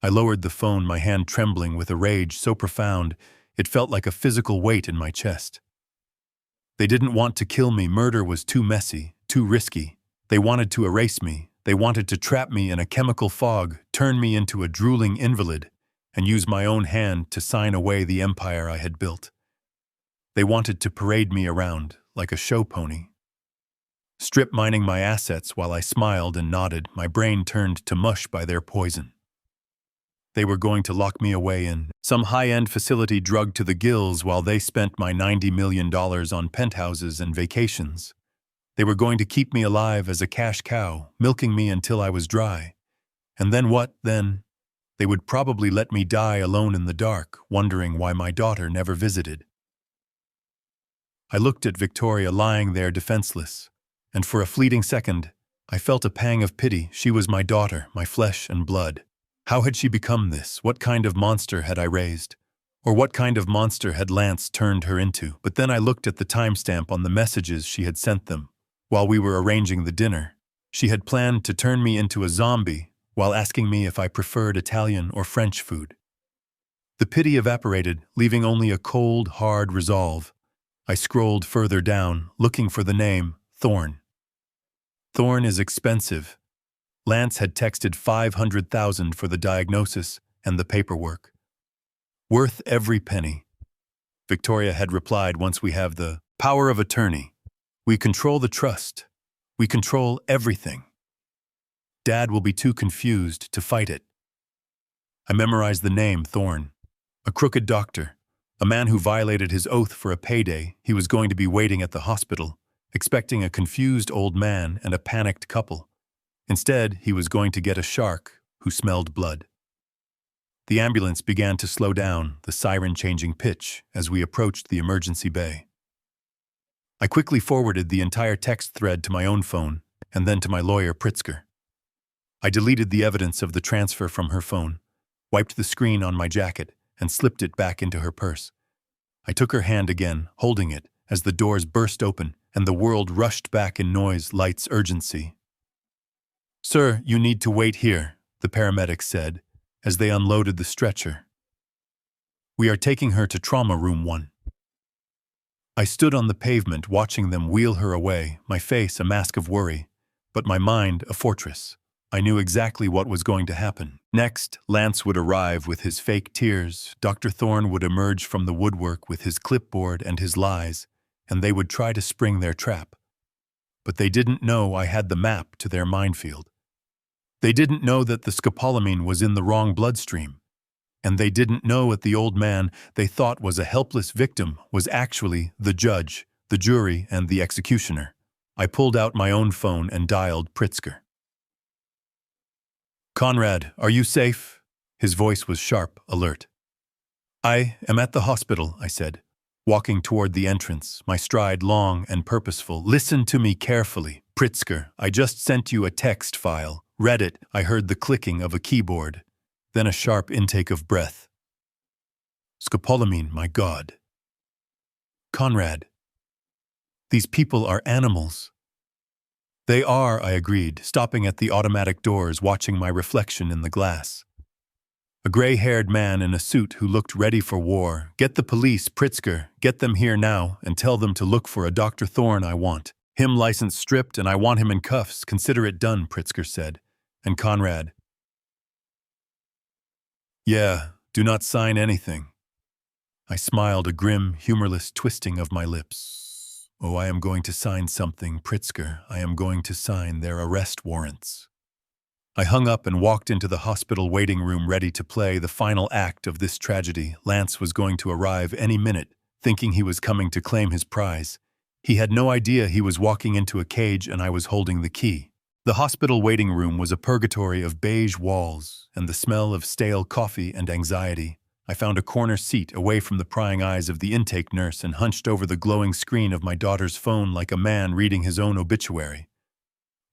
I lowered the phone, my hand trembling with a rage so profound it felt like a physical weight in my chest. They didn't want to kill me. Murder was too messy, too risky. They wanted to erase me. They wanted to trap me in a chemical fog, turn me into a drooling invalid, and use my own hand to sign away the empire I had built. They wanted to parade me around like a show pony, strip mining my assets while I smiled and nodded, my brain turned to mush by their poison. They were going to lock me away in some high-end facility drugged to the gills while they spent my $90 million on penthouses and vacations. They were going to keep me alive as a cash cow, milking me until I was dry. And then what, then? They would probably let me die alone in the dark, wondering why my daughter never visited. I looked at Victoria lying there defenseless, and for a fleeting second, I felt a pang of pity. She was my daughter, my flesh and blood. How had she become this? What kind of monster had I raised? Or what kind of monster had Lance turned her into? But then I looked at the timestamp on the messages she had sent them. While we were arranging the dinner, she had planned to turn me into a zombie while asking me if I preferred Italian or French food. The pity evaporated, leaving only a cold, hard resolve. I scrolled further down, looking for the name, Thorne. Thorne is expensive. Lance had texted $500,000 for the diagnosis and the paperwork. Worth every penny. Victoria had replied, once we have the power of attorney. We control the trust. We control everything. Dad will be too confused to fight it. I memorized the name Thorne. A crooked doctor. A man who violated his oath for a payday. He was going to be waiting at the hospital, expecting a confused old man and a panicked couple. Instead, he was going to get a shark who smelled blood. The ambulance began to slow down, the siren changing pitch as we approached the emergency bay. I quickly forwarded the entire text thread to my own phone and then to my lawyer, Pritzker. I deleted the evidence of the transfer from her phone, wiped the screen on my jacket, and slipped it back into her purse. I took her hand again, holding it, as the doors burst open and the world rushed back in noise, lights, urgency. "Sir, you need to wait here," the paramedics said, as they unloaded the stretcher. "We are taking her to trauma room 1. I stood on the pavement watching them wheel her away, my face a mask of worry, but my mind a fortress. I knew exactly what was going to happen. Next, Lance would arrive with his fake tears, Dr. Thorne would emerge from the woodwork with his clipboard and his lies, and they would try to spring their trap. But they didn't know I had the map to their minefield. They didn't know that the scopolamine was in the wrong bloodstream. And they didn't know that the old man they thought was a helpless victim was actually the judge, the jury, and the executioner. I pulled out my own phone and dialed Pritzker. "Conrad, are you safe?" His voice was sharp, alert. "I am at the hospital," I said, walking toward the entrance, my stride long and purposeful. "Listen to me carefully, Pritzker. I just sent you a text file. Read it. I heard the clicking of a keyboard. Then a sharp intake of breath. Scopolamine, my God. Conrad. These people are animals." "They are," I agreed, stopping at the automatic doors, watching my reflection in the glass. A gray-haired man in a suit who looked ready for war. "Get the police, Pritzker. Get them here now and tell them to look for a Dr. Thorne I want. Him license stripped and I want him in cuffs. Consider it done," Pritzker said. And Conrad. "Yeah, do not sign anything." I smiled, a grim, humorless twisting of my lips. "Oh, I am going to sign something, Pritzker. I am going to sign their arrest warrants." I hung up and walked into the hospital waiting room, ready to play the final act of this tragedy. Lance was going to arrive any minute, thinking he was coming to claim his prize. He had no idea he was walking into a cage and I was holding the key. The hospital waiting room was a purgatory of beige walls and the smell of stale coffee and anxiety. I found a corner seat away from the prying eyes of the intake nurse and hunched over the glowing screen of my daughter's phone like a man reading his own obituary.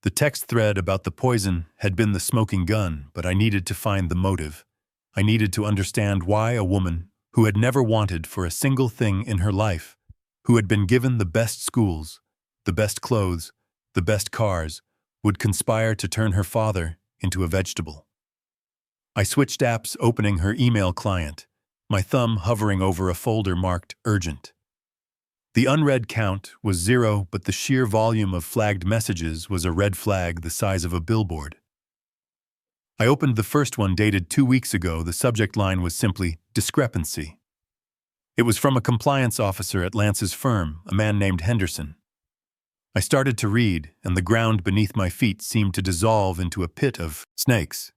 The text thread about the poison had been the smoking gun, but I needed to find the motive. I needed to understand why a woman who had never wanted for a single thing in her life, who had been given the best schools, the best clothes, the best cars, would conspire to turn her father into a vegetable. I switched apps, opening her email client, my thumb hovering over a folder marked urgent. The unread count was 0, but the sheer volume of flagged messages was a red flag the size of a billboard. I opened the first one, dated 2 weeks ago. The subject line was simply discrepancy. It was from a compliance officer at Lance's firm, a man named Henderson. I started to read, and the ground beneath my feet seemed to dissolve into a pit of snakes.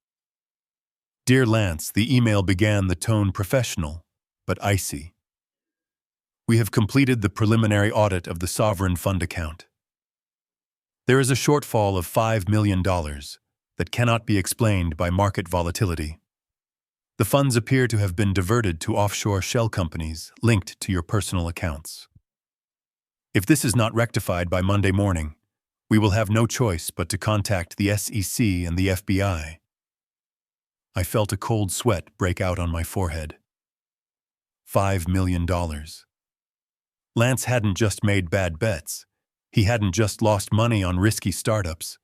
"Dear Lance," the email began, the tone professional, but icy. "We have completed the preliminary audit of the sovereign fund account. There is a shortfall of $5 million that cannot be explained by market volatility. The funds appear to have been diverted to offshore shell companies linked to your personal accounts. If this is not rectified by Monday morning, we will have no choice but to contact the SEC and the FBI." I felt a cold sweat break out on my forehead. $5 million. Lance hadn't just made bad bets. He hadn't just lost money on risky startups.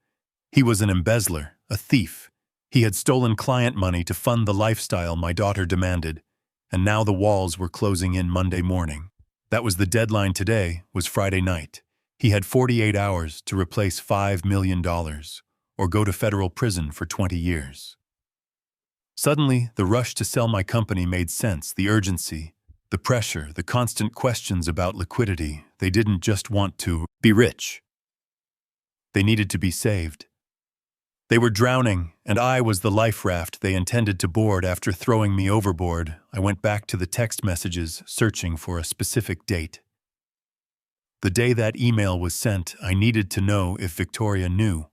He was an embezzler, a thief. He had stolen client money to fund the lifestyle my daughter demanded, and now the walls were closing in Monday morning. That was the deadline. Today was Friday night. He had 48 hours to replace $5 million or go to federal prison for 20 years. Suddenly, the rush to sell my company made sense, the urgency, the pressure, the constant questions about liquidity. They didn't just want to be rich. They needed to be saved. They were drowning, and I was the life raft they intended to board. After throwing me overboard, I went back to the text messages, searching for a specific date. The day that email was sent, I needed to know if Victoria knew.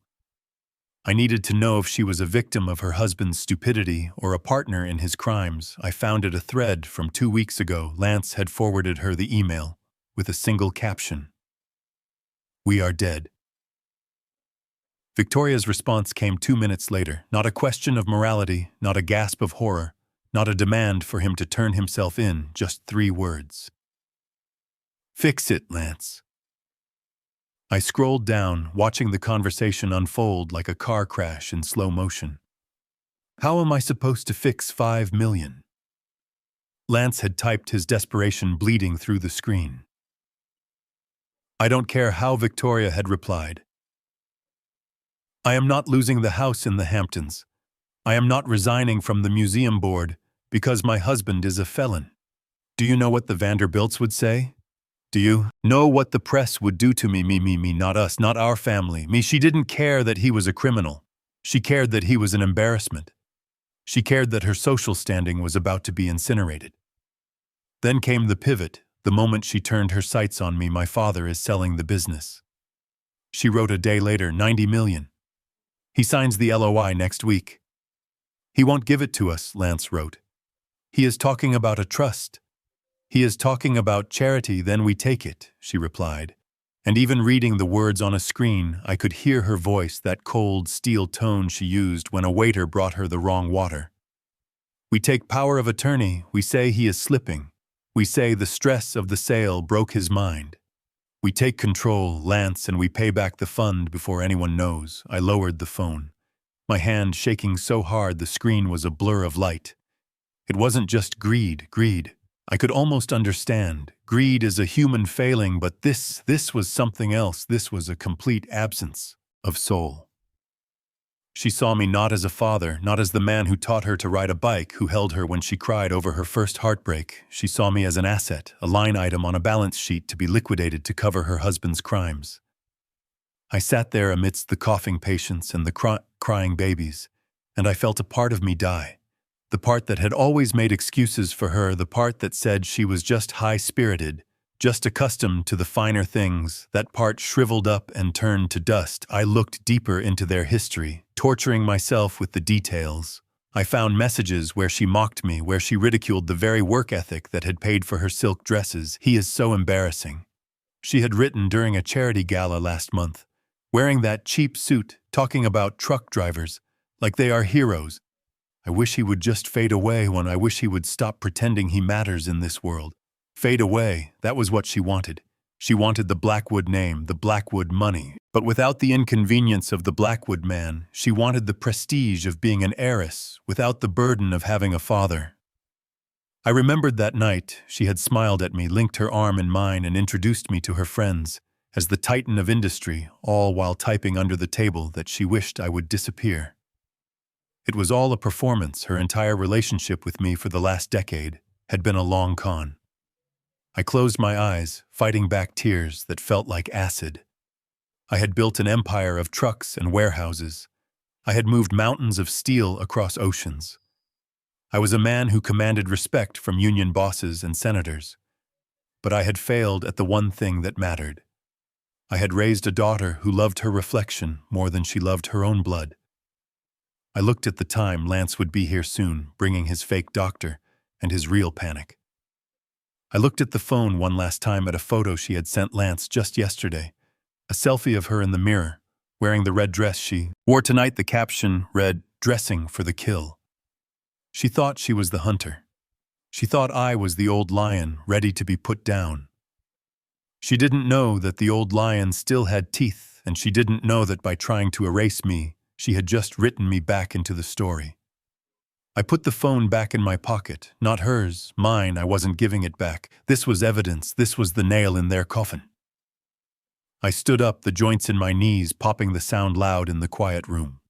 I needed to know if she was a victim of her husband's stupidity or a partner in his crimes. I found it a thread from 2 weeks ago. Lance had forwarded her the email with a single caption: "We are dead." Victoria's response came 2 minutes later. Not a question of morality, not a gasp of horror, not a demand for him to turn himself in, just 3 words. "Fix it, Lance." I scrolled down, watching the conversation unfold like a car crash in slow motion. "How am I supposed to fix 5 million?" Lance had typed, his desperation bleeding through the screen. "I don't care how," Victoria had replied. "I am not losing the house in the Hamptons. I am not resigning from the museum board because my husband is a felon. Do you know what the Vanderbilts would say? Do you know what the press would do to me, not us, not our family, me?" She didn't care that he was a criminal. She cared that he was an embarrassment. She cared that her social standing was about to be incinerated. Then came the pivot, the moment she turned her sights on me. "My father is selling the business." She wrote a day later, 90 million. "He signs the LOI next week." "He won't give it to us," Lance wrote. "He is talking about a trust. He is talking about charity, then we take it," she replied. And even reading the words on a screen, I could hear her voice, that cold, steel tone she used when a waiter brought her the wrong water. "We take power of attorney. We say he is slipping. We say the stress of the sale broke his mind. We take control, Lance, and we pay back the fund before anyone knows." I lowered the phone, my hand shaking so hard the screen was a blur of light. It wasn't just greed. I could almost understand. Greed is a human failing, but this was something else. This was a complete absence of soul. She saw me not as a father, not as the man who taught her to ride a bike, who held her when she cried over her first heartbreak. She saw me as an asset, a line item on a balance sheet to be liquidated to cover her husband's crimes. I sat there amidst the coughing patients and the crying babies, and I felt a part of me die. The part that had always made excuses for her, the part that said she was just high-spirited, just accustomed to the finer things, that part shriveled up and turned to dust. I looked deeper into their history, torturing myself with the details. I found messages where she mocked me, where she ridiculed the very work ethic that had paid for her silk dresses. "He is so embarrassing," she had written during a charity gala last month, wearing that cheap suit, talking about truck drivers like they are heroes. "I wish he would just fade away. I wish he would stop pretending he matters in this world." Fade away, that was what she wanted. She wanted the Blackwood name, the Blackwood money, but without the inconvenience of the Blackwood man. She wanted the prestige of being an heiress, without the burden of having a father. I remembered that night she had smiled at me, linked her arm in mine, and introduced me to her friends as the titan of industry, all while typing under the table that she wished I would disappear. It was all a performance. Her entire relationship with me for the last decade had been a long con. I closed my eyes, fighting back tears that felt like acid. I had built an empire of trucks and warehouses. I had moved mountains of steel across oceans. I was a man who commanded respect from union bosses and senators. But I had failed at the one thing that mattered. I had raised a daughter who loved her reflection more than she loved her own blood. I looked at the time. Lance would be here soon, bringing his fake doctor and his real panic. I looked at the phone one last time at a photo she had sent Lance just yesterday, a selfie of her in the mirror, wearing the red dress she wore tonight. The caption read, "Dressing for the kill." She thought she was the hunter. She thought I was the old lion, ready to be put down. She didn't know that the old lion still had teeth, and she didn't know that by trying to erase me, she had just written me back into the story. I put the phone back in my pocket, not hers, mine. I wasn't giving it back. This was evidence. This was the nail in their coffin. I stood up, the joints in my knees popping, the sound loud in the quiet room.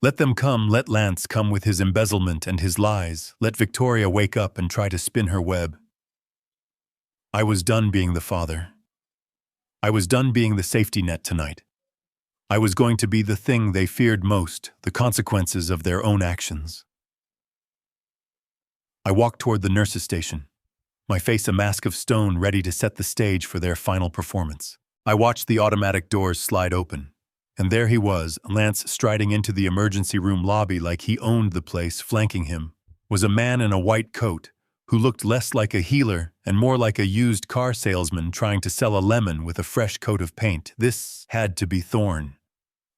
Let them come, let Lance come with his embezzlement and his lies, let Victoria wake up and try to spin her web. I was done being the father. I was done being the safety net tonight. I was going to be the thing they feared most, the consequences of their own actions. I walked toward the nurse's station, my face a mask of stone ready to set the stage for their final performance. I watched the automatic doors slide open, and there he was, Lance striding into the emergency room lobby like he owned the place. Flanking him was a man in a white coat who looked less like a healer and more like a used car salesman trying to sell a lemon with a fresh coat of paint. This had to be Thorne.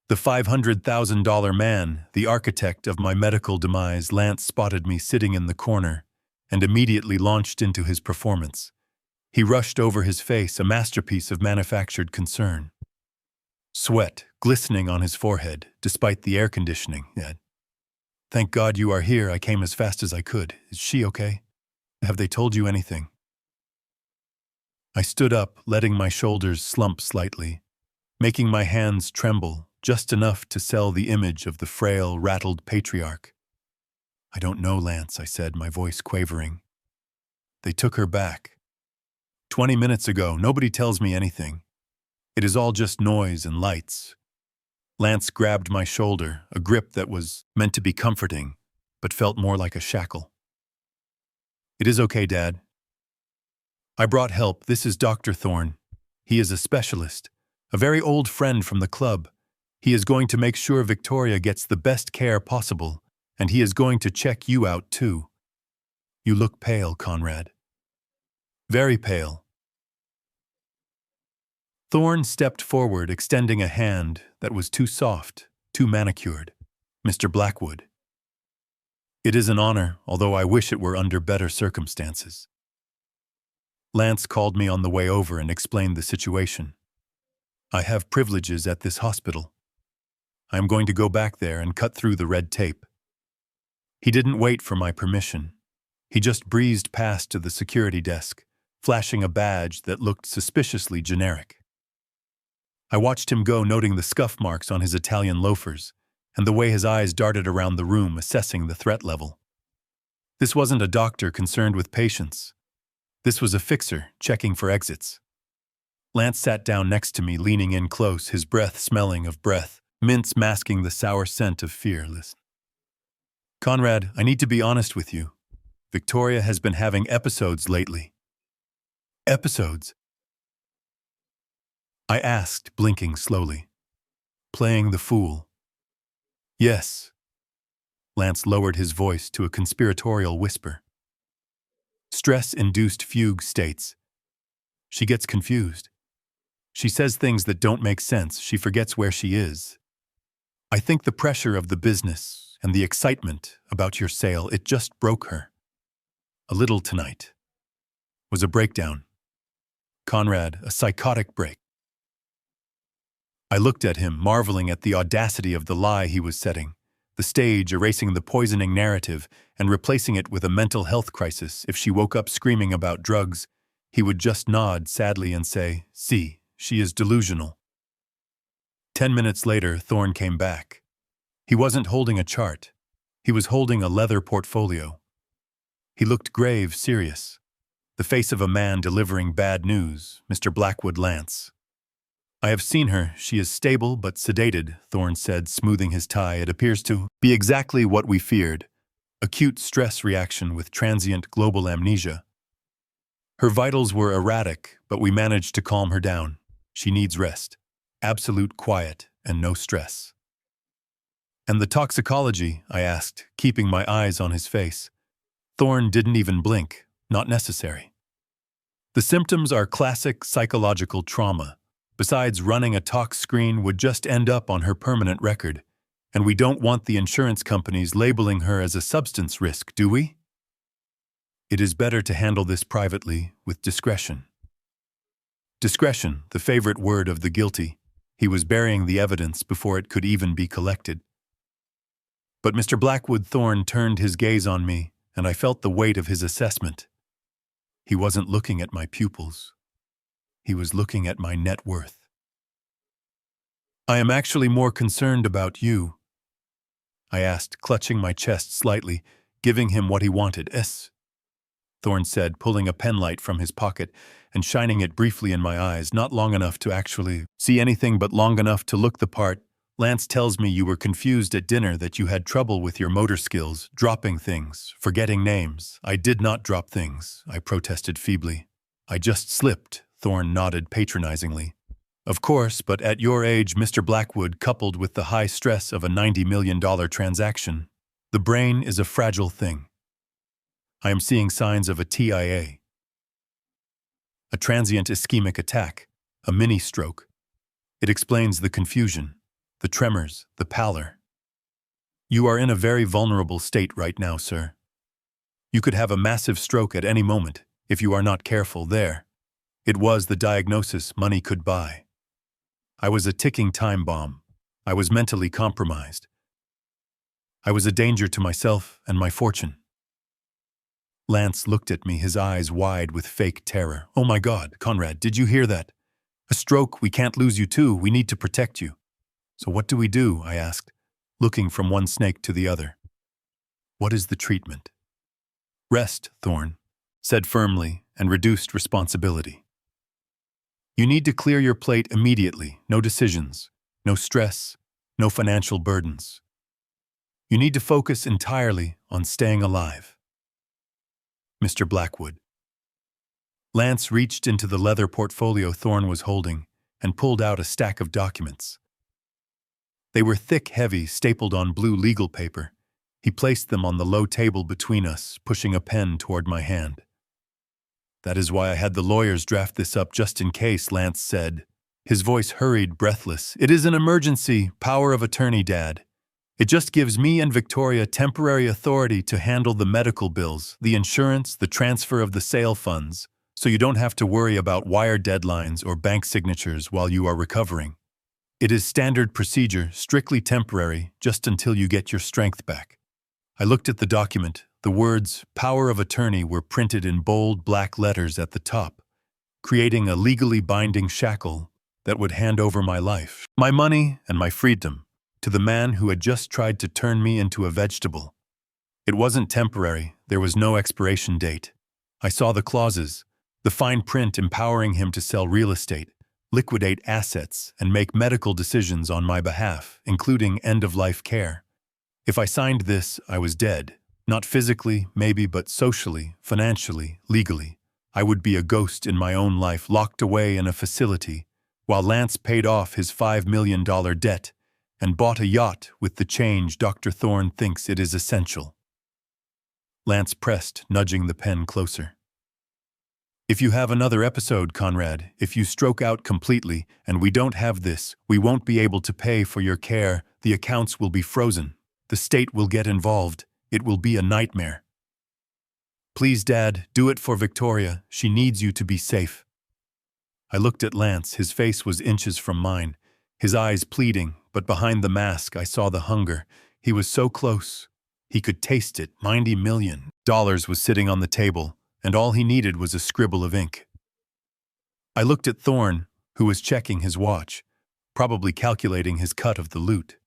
The $500,000 man, the architect of my medical demise. Lance spotted me sitting in the corner and immediately launched into his performance. He rushed over his face, a masterpiece of manufactured concern. Sweat glistening on his forehead, despite the air conditioning. Thank God you are here. I came as fast as I could. Is she okay? Have they told you anything? I stood up, letting my shoulders slump slightly, making my hands tremble, just enough to sell the image of the frail, rattled patriarch. I don't know, Lance, I said, my voice quavering. They took her back. 20 minutes ago. Nobody tells me anything. It is all just noise and lights. Lance grabbed my shoulder, a grip that was meant to be comforting, but felt more like a shackle. It is okay, Dad. I brought help. This is Dr. Thorne. He is a specialist, a very old friend from the club. He is going to make sure Victoria gets the best care possible, and he is going to check you out too. You look pale, Conrad. Very pale. Thorne stepped forward, extending a hand that was too soft, too manicured. Mr. Blackwood. It is an honor, although I wish it were under better circumstances. Lance called me on the way over and explained the situation. I have privileges at this hospital. I am going to go back there and cut through the red tape. He didn't wait for my permission. He just breezed past to the security desk, flashing a badge that looked suspiciously generic. I watched him go, noting the scuff marks on his Italian loafers and the way his eyes darted around the room, assessing the threat level. This wasn't a doctor concerned with patients. This was a fixer checking for exits. Lance sat down next to me, leaning in close, his breath smelling of breath, mints masking the sour scent of fear. Listen. Conrad, I need to be honest with you. Victoria has been having episodes lately. Episodes? I asked, blinking slowly. Playing the fool. Yes. Lance lowered his voice to a conspiratorial whisper. Stress-induced fugue states. She gets confused. She says things that don't make sense. She forgets where she is. I think the pressure of the business and the excitement about your sale, it just broke her. A little tonight. Was a breakdown. Conrad, a psychotic break. I looked at him, marveling at the audacity of the lie he was setting, the stage erasing the poisoning narrative and replacing it with a mental health crisis. If she woke up screaming about drugs, he would just nod sadly and say, "See, she is delusional." 10 minutes later, Thorne came back. He wasn't holding a chart. He was holding a leather portfolio. He looked grave, serious. The face of a man delivering bad news, Mr. Blackwood Lance. I have seen her. She is stable but sedated, Thorne said, smoothing his tie. It appears to be exactly what we feared. Acute stress reaction with transient global amnesia. Her vitals were erratic, but we managed to calm her down. She needs rest. Absolute quiet and no stress. And the toxicology, I asked, keeping my eyes on his face. Thorne didn't even blink. Not necessary. The symptoms are classic psychological trauma. Besides, running a tox screen would just end up on her permanent record, and we don't want the insurance companies labeling her as a substance risk, do we? It is better to handle this privately, with discretion. Discretion, the favorite word of the guilty. He was burying the evidence before it could even be collected. But Mr. Blackwood Thorne turned his gaze on me, and I felt the weight of his assessment. He wasn't looking at my pupils. He was looking at my net worth. I am actually more concerned about you. I asked, clutching my chest slightly, giving him what he wanted. Thorne said, pulling a penlight from his pocket and shining it briefly in my eyes, not long enough to actually see anything but long enough to look the part. Lance tells me you were confused at dinner, that you had trouble with your motor skills, dropping things, forgetting names. I did not drop things, I protested feebly. I just slipped, Thorne nodded patronizingly. Of course, but at your age, Mr. Blackwood, coupled with the high stress of a $90 million transaction, the brain is a fragile thing. I am seeing signs of a TIA, a transient ischemic attack, a mini-stroke. It explains the confusion, the tremors, the pallor. You are in a very vulnerable state right now, sir. You could have a massive stroke at any moment if you are not careful. There. It was the diagnosis money could buy. I was a ticking time bomb. I was mentally compromised. I was a danger to myself and my fortune. Lance looked at me, his eyes wide with fake terror. Oh my God, Conrad, did you hear that? A stroke, we can't lose you too, we need to protect you. So what do we do? I asked, looking from one snake to the other. What is the treatment? Rest, Thorne said firmly, and reduced responsibility. You need to clear your plate immediately, no decisions, no stress, no financial burdens. You need to focus entirely on staying alive. Mr. Blackwood. Lance reached into the leather portfolio Thorne was holding and pulled out a stack of documents. They were thick, heavy, stapled on blue legal paper. He placed them on the low table between us, pushing a pen toward my hand. That is why I had the lawyers draft this up just in case, Lance said. His voice hurried, breathless. It is an emergency, power of attorney, Dad. It just gives me and Victoria temporary authority to handle the medical bills, the insurance, the transfer of the sale funds, so you don't have to worry about wire deadlines or bank signatures while you are recovering. It is standard procedure, strictly temporary, just until you get your strength back. I looked at the document. The words power of attorney were printed in bold black letters at the top, creating a legally binding shackle that would hand over my life, my money, and my freedom to the man who had just tried to turn me into a vegetable. It wasn't temporary. There was no expiration date. I saw the clauses, the fine print empowering him to sell real estate, liquidate assets, and make medical decisions on my behalf, including end-of-life care. If I signed this, I was dead. Not physically, maybe, but socially, financially, legally. I would be a ghost in my own life, locked away in a facility, while Lance paid off his $5 million debt and bought a yacht with the change Dr. Thorne thinks it is essential. Lance pressed, nudging the pen closer. If you have another episode, Conrad, if you stroke out completely and we don't have this, we won't be able to pay for your care, the accounts will be frozen, the state will get involved. It will be a nightmare. Please, Dad, do it for Victoria. She needs you to be safe. I looked at Lance. His face was inches from mine, his eyes pleading, but behind the mask I saw the hunger. He was so close. He could taste it. $90 million was sitting on the table, and all he needed was a scribble of ink. I looked at Thorne, who was checking his watch, probably calculating his cut of the loot.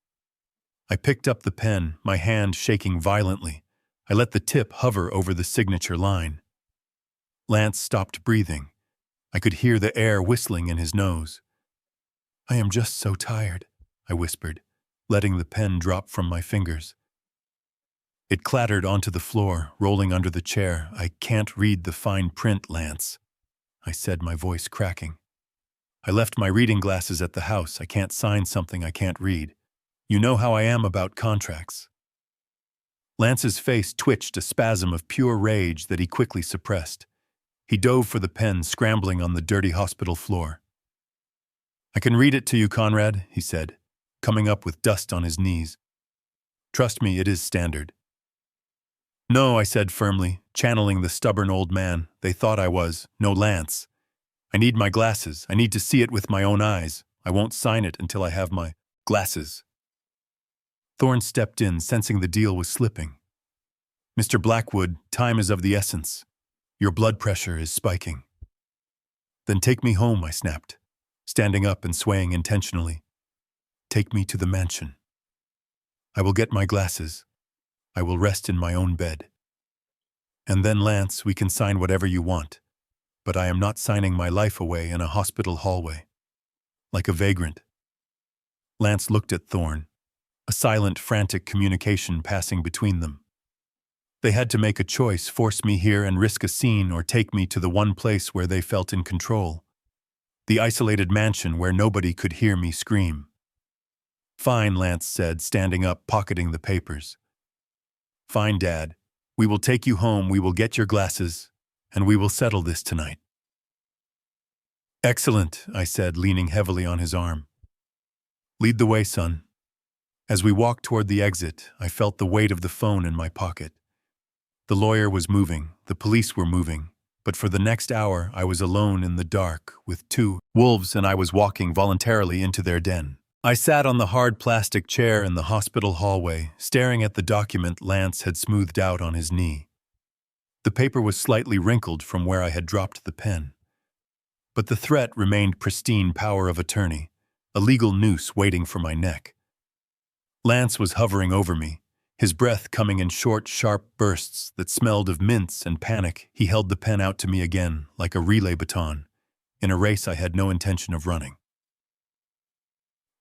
I picked up the pen, my hand shaking violently. I let the tip hover over the signature line. Lance stopped breathing. I could hear the air whistling in his nose. I am just so tired, I whispered, letting the pen drop from my fingers. It clattered onto the floor, rolling under the chair. I can't read the fine print, Lance, I said, my voice cracking. I left my reading glasses at the house. I can't sign something I can't read. You know how I am about contracts. Lance's face twitched, a spasm of pure rage that he quickly suppressed. He dove for the pen, scrambling on the dirty hospital floor. I can read it to you, Conrad, he said, coming up with dust on his knees. Trust me, it is standard. No, I said firmly, channeling the stubborn old man. They thought I was. No, Lance. I need my glasses. I need to see it with my own eyes. I won't sign it until I have my glasses. Thorne stepped in, sensing the deal was slipping. Mr. Blackwood, time is of the essence. Your blood pressure is spiking. Then take me home, I snapped, standing up and swaying intentionally. Take me to the mansion. I will get my glasses. I will rest in my own bed. And then, Lance, we can sign whatever you want. But I am not signing my life away in a hospital hallway. Like a vagrant. Lance looked at Thorne, a silent, frantic communication passing between them. They had to make a choice, force me here and risk a scene, or take me to the one place where they felt in control. The isolated mansion where nobody could hear me scream. Fine, Lance said, standing up, pocketing the papers. Fine, Dad. We will take you home, we will get your glasses, and we will settle this tonight. Excellent, I said, leaning heavily on his arm. Lead the way, son. As we walked toward the exit, I felt the weight of the phone in my pocket. The lawyer was moving, the police were moving, but for the next hour I was alone in the dark with two wolves, and I was walking voluntarily into their den. I sat on the hard plastic chair in the hospital hallway, staring at the document Lance had smoothed out on his knee. The paper was slightly wrinkled from where I had dropped the pen. But the threat remained pristine: power of attorney, a legal noose waiting for my neck. Lance was hovering over me, his breath coming in short, sharp bursts that smelled of mints and panic. He held the pen out to me again, like a relay baton, in a race I had no intention of running.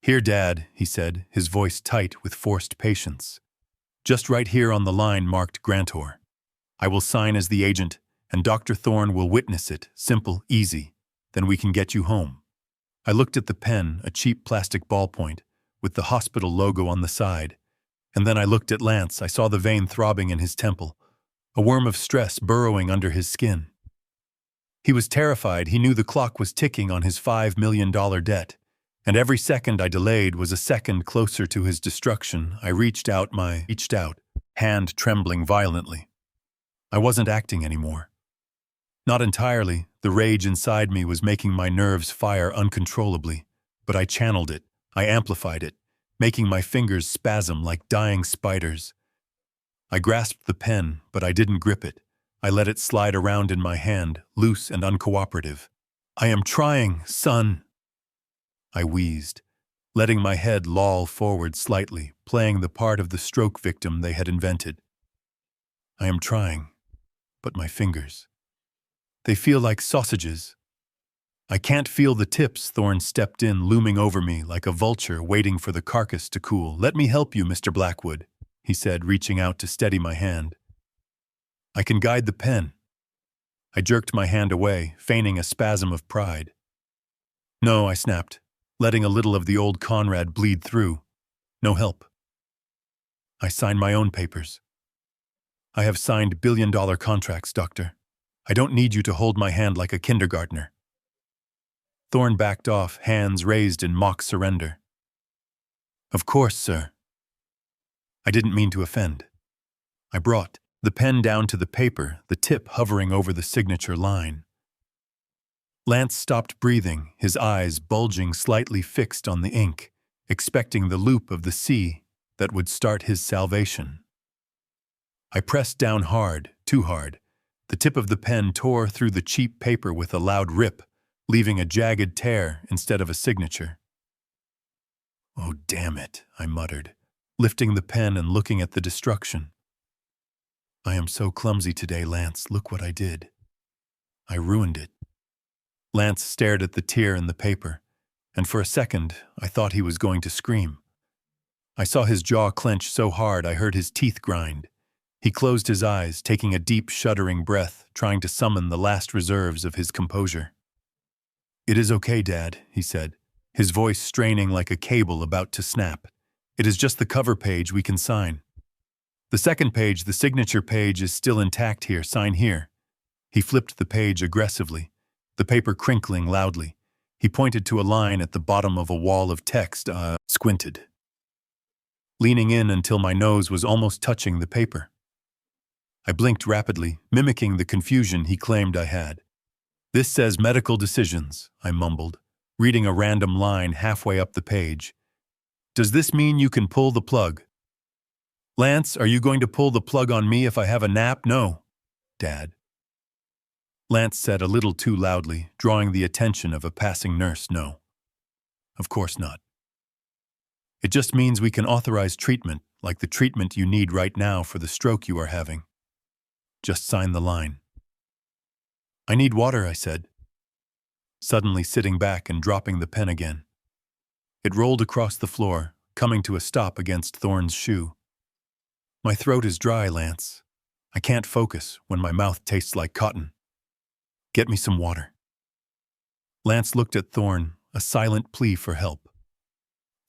Here, Dad, he said, his voice tight with forced patience. Just right here on the line marked grantor. I will sign as the agent, and Dr. Thorne will witness it. Simple, easy. Then we can get you home. I looked at the pen, a cheap plastic ballpoint, with the hospital logo on the side. And then I looked at Lance. I saw the vein throbbing in his temple, a worm of stress burrowing under his skin. He was terrified. He knew the clock was ticking on his $5 million debt. And every second I delayed was a second closer to his destruction. I reached out, hand trembling violently. I wasn't acting anymore. Not entirely. The rage inside me was making my nerves fire uncontrollably, but I channeled it. I amplified it, making my fingers spasm like dying spiders. I grasped the pen, but I didn't grip it. I let it slide around in my hand, loose and uncooperative. I am trying, son. I wheezed, letting my head loll forward slightly, playing the part of the stroke victim they had invented. I am trying, but my fingers. They feel like sausages. I can't feel the tips. Thorne stepped in, looming over me like a vulture waiting for the carcass to cool. Let me help you, Mr. Blackwood, he said, reaching out to steady my hand. I can guide the pen. I jerked my hand away, feigning a spasm of pride. No, I snapped, letting a little of the old Conrad bleed through. No help. I signed my own papers. I have signed billion-dollar contracts, Doctor. I don't need you to hold my hand like a kindergartner. Thorne backed off, hands raised in mock surrender. Of course, sir. I didn't mean to offend. I brought the pen down to the paper, the tip hovering over the signature line. Lance stopped breathing, his eyes bulging, slightly fixed on the ink, expecting the loop of the C that would start his salvation. I pressed down hard, too hard. The tip of the pen tore through the cheap paper with a loud rip, leaving a jagged tear instead of a signature. Oh, damn it, I muttered, lifting the pen and looking at the destruction. I am so clumsy today, Lance. Look what I did. I ruined it. Lance stared at the tear in the paper, and for a second I thought he was going to scream. I saw his jaw clench so hard I heard his teeth grind. He closed his eyes, taking a deep, shuddering breath, trying to summon the last reserves of his composure. It is okay, Dad, he said, his voice straining like a cable about to snap. It is just the cover page we can sign. The second page, the signature page, is still intact here. Sign here. He flipped the page aggressively, the paper crinkling loudly. He pointed to a line at the bottom of a wall of text, squinted, leaning in until my nose was almost touching the paper. I blinked rapidly, mimicking the confusion he claimed I had. This says medical decisions, I mumbled, reading a random line halfway up the page. Does this mean you can pull the plug? Lance, are you going to pull the plug on me if I have a nap? No, Dad. Lance said a little too loudly, drawing the attention of a passing nurse. No. Of course not. It just means we can authorize treatment, like the treatment you need right now for the stroke you are having. Just sign the line." "I need water," I said, suddenly sitting back and dropping the pen again. It rolled across the floor, coming to a stop against Thorne's shoe. "My throat is dry, Lance. I can't focus when my mouth tastes like cotton. Get me some water." Lance looked at Thorne, a silent plea for help.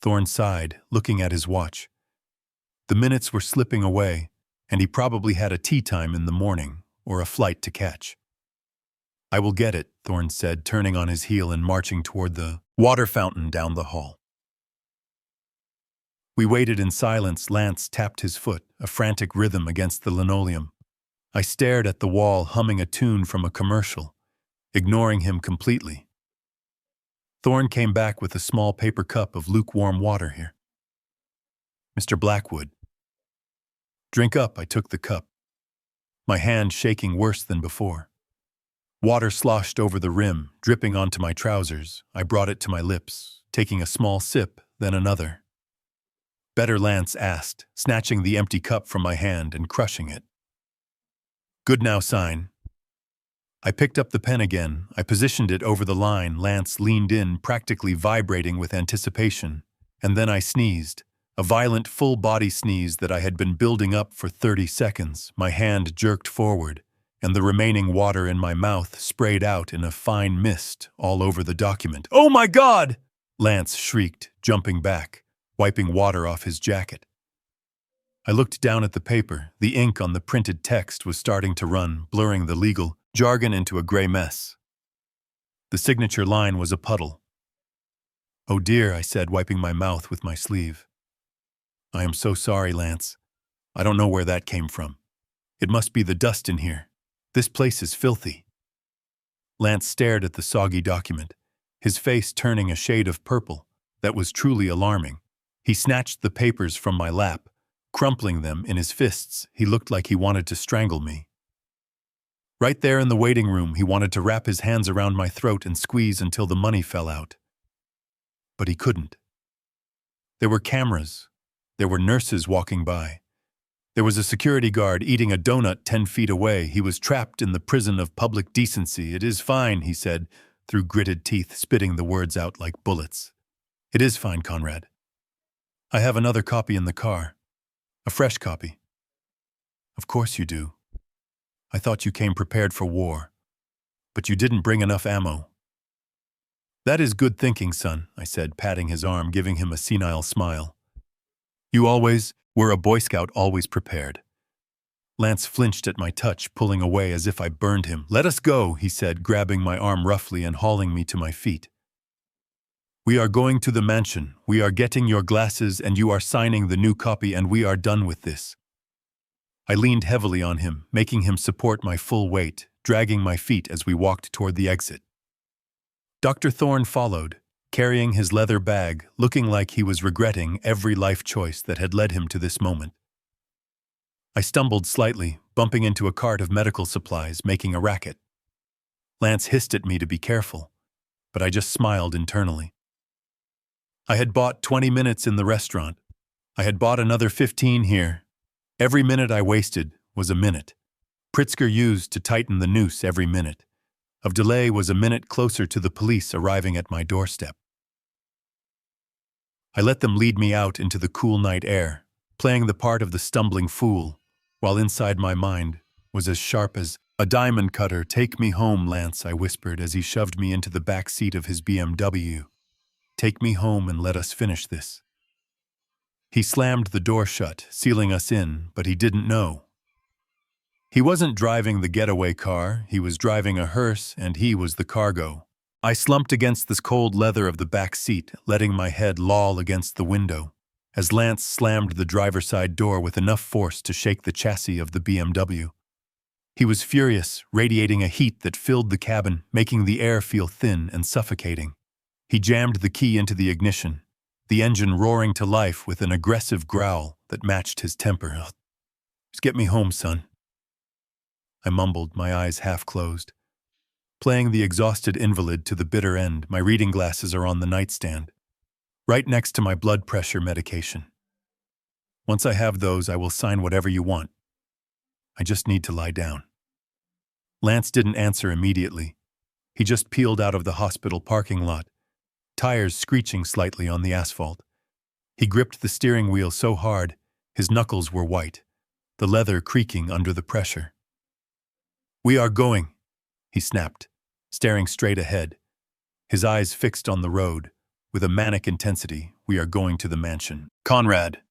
Thorne sighed, looking at his watch. The minutes were slipping away, and he probably had a tea time in the morning or a flight to catch. "I will get it," Thorne said, turning on his heel and marching toward the water fountain down the hall. We waited in silence. Lance tapped his foot, a frantic rhythm against the linoleum. I stared at the wall, humming a tune from a commercial, ignoring him completely. Thorne came back with a small paper cup of lukewarm water. "Here, Mr. Blackwood." "Drink up." I took the cup, my hand shaking worse than before. Water sloshed over the rim, dripping onto my trousers. I brought it to my lips, taking a small sip, then another. "Better?" Lance asked, snatching the empty cup from my hand and crushing it. "Good, now sign." I picked up the pen again. I positioned it over the line. Lance leaned in, practically vibrating with anticipation. And then I sneezed, a violent full-body sneeze that I had been building up for 30 seconds. My hand jerked forward, and the remaining water in my mouth sprayed out in a fine mist all over the document. "Oh my God!" Lance shrieked, jumping back, wiping water off his jacket. I looked down at the paper. The ink on the printed text was starting to run, blurring the legal jargon into a gray mess. The signature line was a puddle. "Oh dear," I said, wiping my mouth with my sleeve. "I am so sorry, Lance. I don't know where that came from. It must be the dust in here. This place is filthy." Lance stared at the soggy document, his face turning a shade of purple that was truly alarming. He snatched the papers from my lap, crumpling them in his fists. He looked like he wanted to strangle me. Right there in the waiting room, he wanted to wrap his hands around my throat and squeeze until the money fell out. But he couldn't. There were cameras. There were nurses walking by. There was a security guard eating a donut 10 feet away. He was trapped in the prison of public decency. "It is fine," he said, through gritted teeth, spitting the words out like bullets. "It is fine, Conrad. I have another copy in the car. A fresh copy." "Of course you do. I thought you came prepared for war. But you didn't bring enough ammo." "That is good thinking, son," I said, patting his arm, giving him a senile smile. "You always were a Boy Scout, always prepared." Lance flinched at my touch, pulling away as if I burned him. "Let us go," he said, grabbing my arm roughly and hauling me to my feet. "We are going to the mansion. We are getting your glasses and you are signing the new copy and we are done with this." I leaned heavily on him, making him support my full weight, dragging my feet as we walked toward the exit. Dr. Thorne followed, carrying his leather bag, looking like he was regretting every life choice that had led him to this moment. I stumbled slightly, bumping into a cart of medical supplies, making a racket. Lance hissed at me to be careful, but I just smiled internally. I had bought 20 minutes in the restaurant. I had bought another 15 here. Every minute I wasted was a minute. Pritzker used to tighten the noose every minute. Of delay was a minute closer to the police arriving at my doorstep. I let them lead me out into the cool night air, playing the part of the stumbling fool, while inside my mind was as sharp as a diamond cutter. "Take me home, Lance," I whispered as he shoved me into the back seat of his BMW. "Take me home and let us finish this." He slammed the door shut, sealing us in, but he didn't know. He wasn't driving the getaway car, he was driving a hearse, and he was the cargo. I slumped against the cold leather of the back seat, letting my head loll against the window, as Lance slammed the driver's side door with enough force to shake the chassis of the BMW. He was furious, radiating a heat that filled the cabin, making the air feel thin and suffocating. He jammed the key into the ignition, the engine roaring to life with an aggressive growl that matched his temper. "Just get me home, son," I mumbled, my eyes half closed. Playing the exhausted invalid to the bitter end, my reading glasses are on the nightstand, right next to my blood pressure medication. Once I have those, I will sign whatever you want. I just need to lie down." Lance didn't answer immediately. He just peeled out of the hospital parking lot, tires screeching slightly on the asphalt. He gripped the steering wheel so hard, his knuckles were white, the leather creaking under the pressure. "We are going," he snapped, staring straight ahead, his eyes fixed on the road. With a manic intensity, "We are going to the mansion. Conrad.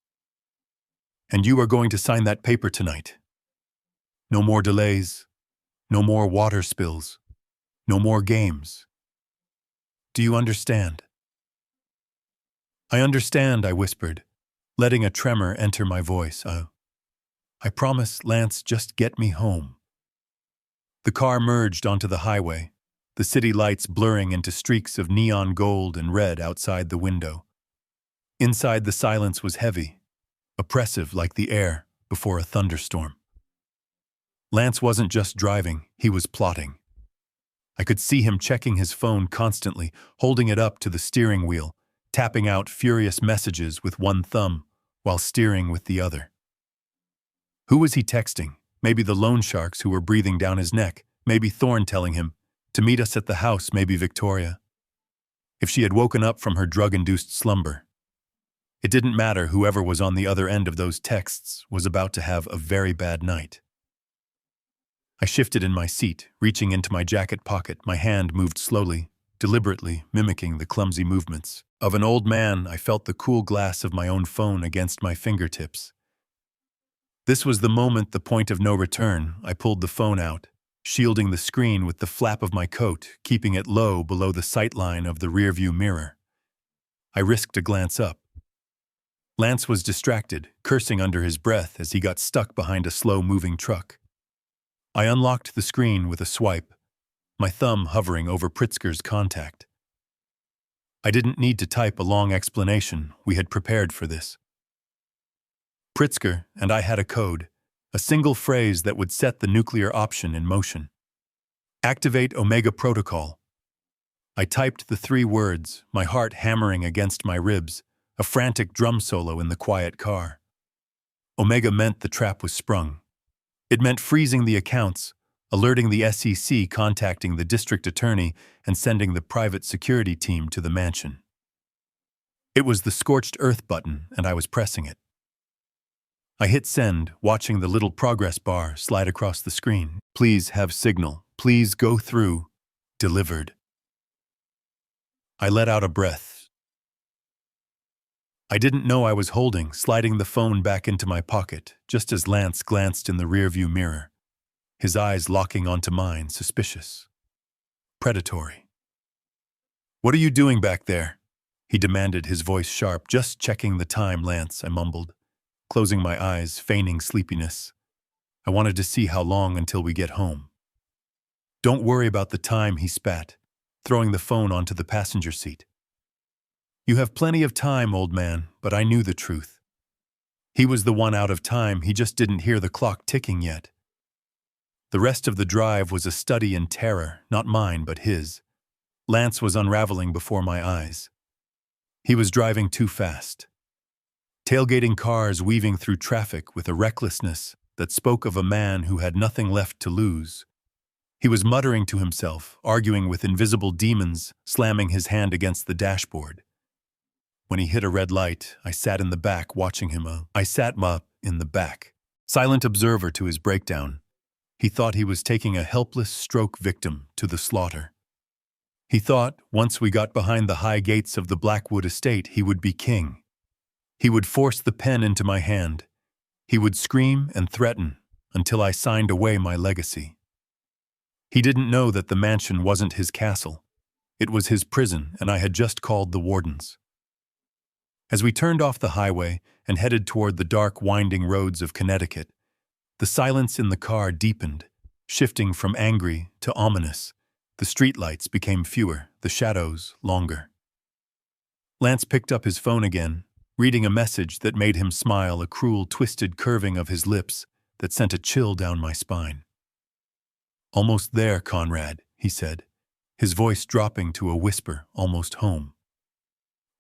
And you are going to sign that paper tonight. No more delays, no more water spills, no more games. Do you understand?" "I understand," I whispered, letting a tremor enter my voice. I promise, Lance, just get me home." The car merged onto the highway, the city lights blurring into streaks of neon gold and red outside the window. Inside, the silence was heavy, oppressive like the air before a thunderstorm. Lance wasn't just driving, he was plotting. I could see him checking his phone constantly, holding it up to the steering wheel, tapping out furious messages with one thumb while steering with the other. Who was he texting? Maybe the loan sharks who were breathing down his neck, maybe Thorne telling him to meet us at the house, maybe Victoria. If she had woken up from her drug-induced slumber. It didn't matter, whoever was on the other end of those texts was about to have a very bad night. I shifted in my seat, reaching into my jacket pocket. My hand moved slowly, deliberately, mimicking the clumsy movements of an old man. I felt the cool glass of my own phone against my fingertips. This was the moment, the point of no return. I pulled the phone out, shielding the screen with the flap of my coat, keeping it low below the sightline of the rearview mirror. I risked a glance up. Lance was distracted, cursing under his breath as he got stuck behind a slow-moving truck. I unlocked the screen with a swipe, my thumb hovering over Pritzker's contact. I didn't need to type a long explanation. We had prepared for this. Pritzker and I had a code, a single phrase that would set the nuclear option in motion. "Activate Omega Protocol." I typed the 3 words, my heart hammering against my ribs, a frantic drum solo in the quiet car. Omega meant the trap was sprung. It meant freezing the accounts, alerting the SEC, contacting the district attorney, and sending the private security team to the mansion. It was the scorched earth button, and I was pressing it. I hit send, watching the little progress bar slide across the screen. "Please have signal. Please go through. Delivered." I let out a breath. I didn't know I was holding, sliding the phone back into my pocket, just as Lance glanced in the rearview mirror, his eyes locking onto mine, suspicious, predatory. "What are you doing back there?" he demanded, his voice sharp. "Just checking the time, Lance," I mumbled, closing my eyes, feigning sleepiness. I wanted to see how long until we get home. "Don't worry about the time," he spat, throwing the phone onto the passenger seat. "You have plenty of time, old man," but I knew the truth. He was the one out of time, he just didn't hear the clock ticking yet. The rest of the drive was a study in terror, not mine but his. Lance was unraveling before my eyes. He was driving too fast. Tailgating cars, weaving through traffic with a recklessness that spoke of a man who had nothing left to lose. He was muttering to himself, arguing with invisible demons, slamming his hand against the dashboard. When he hit a red light, I sat in the back watching him. I sat up in the back, silent observer to his breakdown. He thought he was taking a helpless stroke victim to the slaughter. He thought, once we got behind the high gates of the Blackwood estate, he would be king. He would force the pen into my hand. He would scream and threaten until I signed away my legacy. He didn't know that the mansion wasn't his castle. It was his prison, and I had just called the wardens. As we turned off the highway and headed toward the dark, winding roads of Connecticut, the silence in the car deepened, shifting from angry to ominous. The streetlights became fewer, the shadows longer. Lance picked up his phone again, reading a message that made him smile, a cruel, twisted curving of his lips that sent a chill down my spine. "Almost there, Conrad," he said, his voice dropping to a whisper, almost home.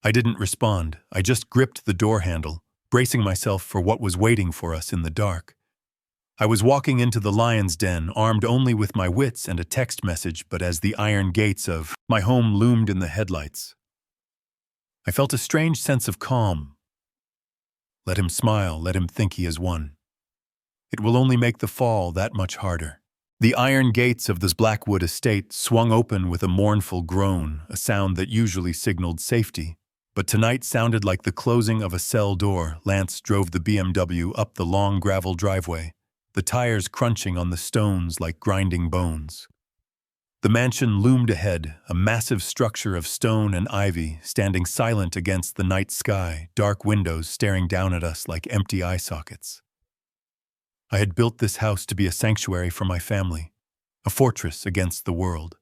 I didn't respond. I just gripped the door handle, bracing myself for what was waiting for us in the dark. I was walking into the lion's den, armed only with my wits and a text message, but as the iron gates of my home loomed in the headlights, I felt a strange sense of calm. Let him smile, let him think he has won. It will only make the fall that much harder. The iron gates of this Blackwood estate swung open with a mournful groan, a sound that usually signaled safety, but tonight sounded like the closing of a cell door. Lance drove the BMW up the long gravel driveway, the tires crunching on the stones like grinding bones. The mansion loomed ahead, a massive structure of stone and ivy, standing silent against the night sky, dark windows staring down at us like empty eye sockets. I had built this house to be a sanctuary for my family, a fortress against the world.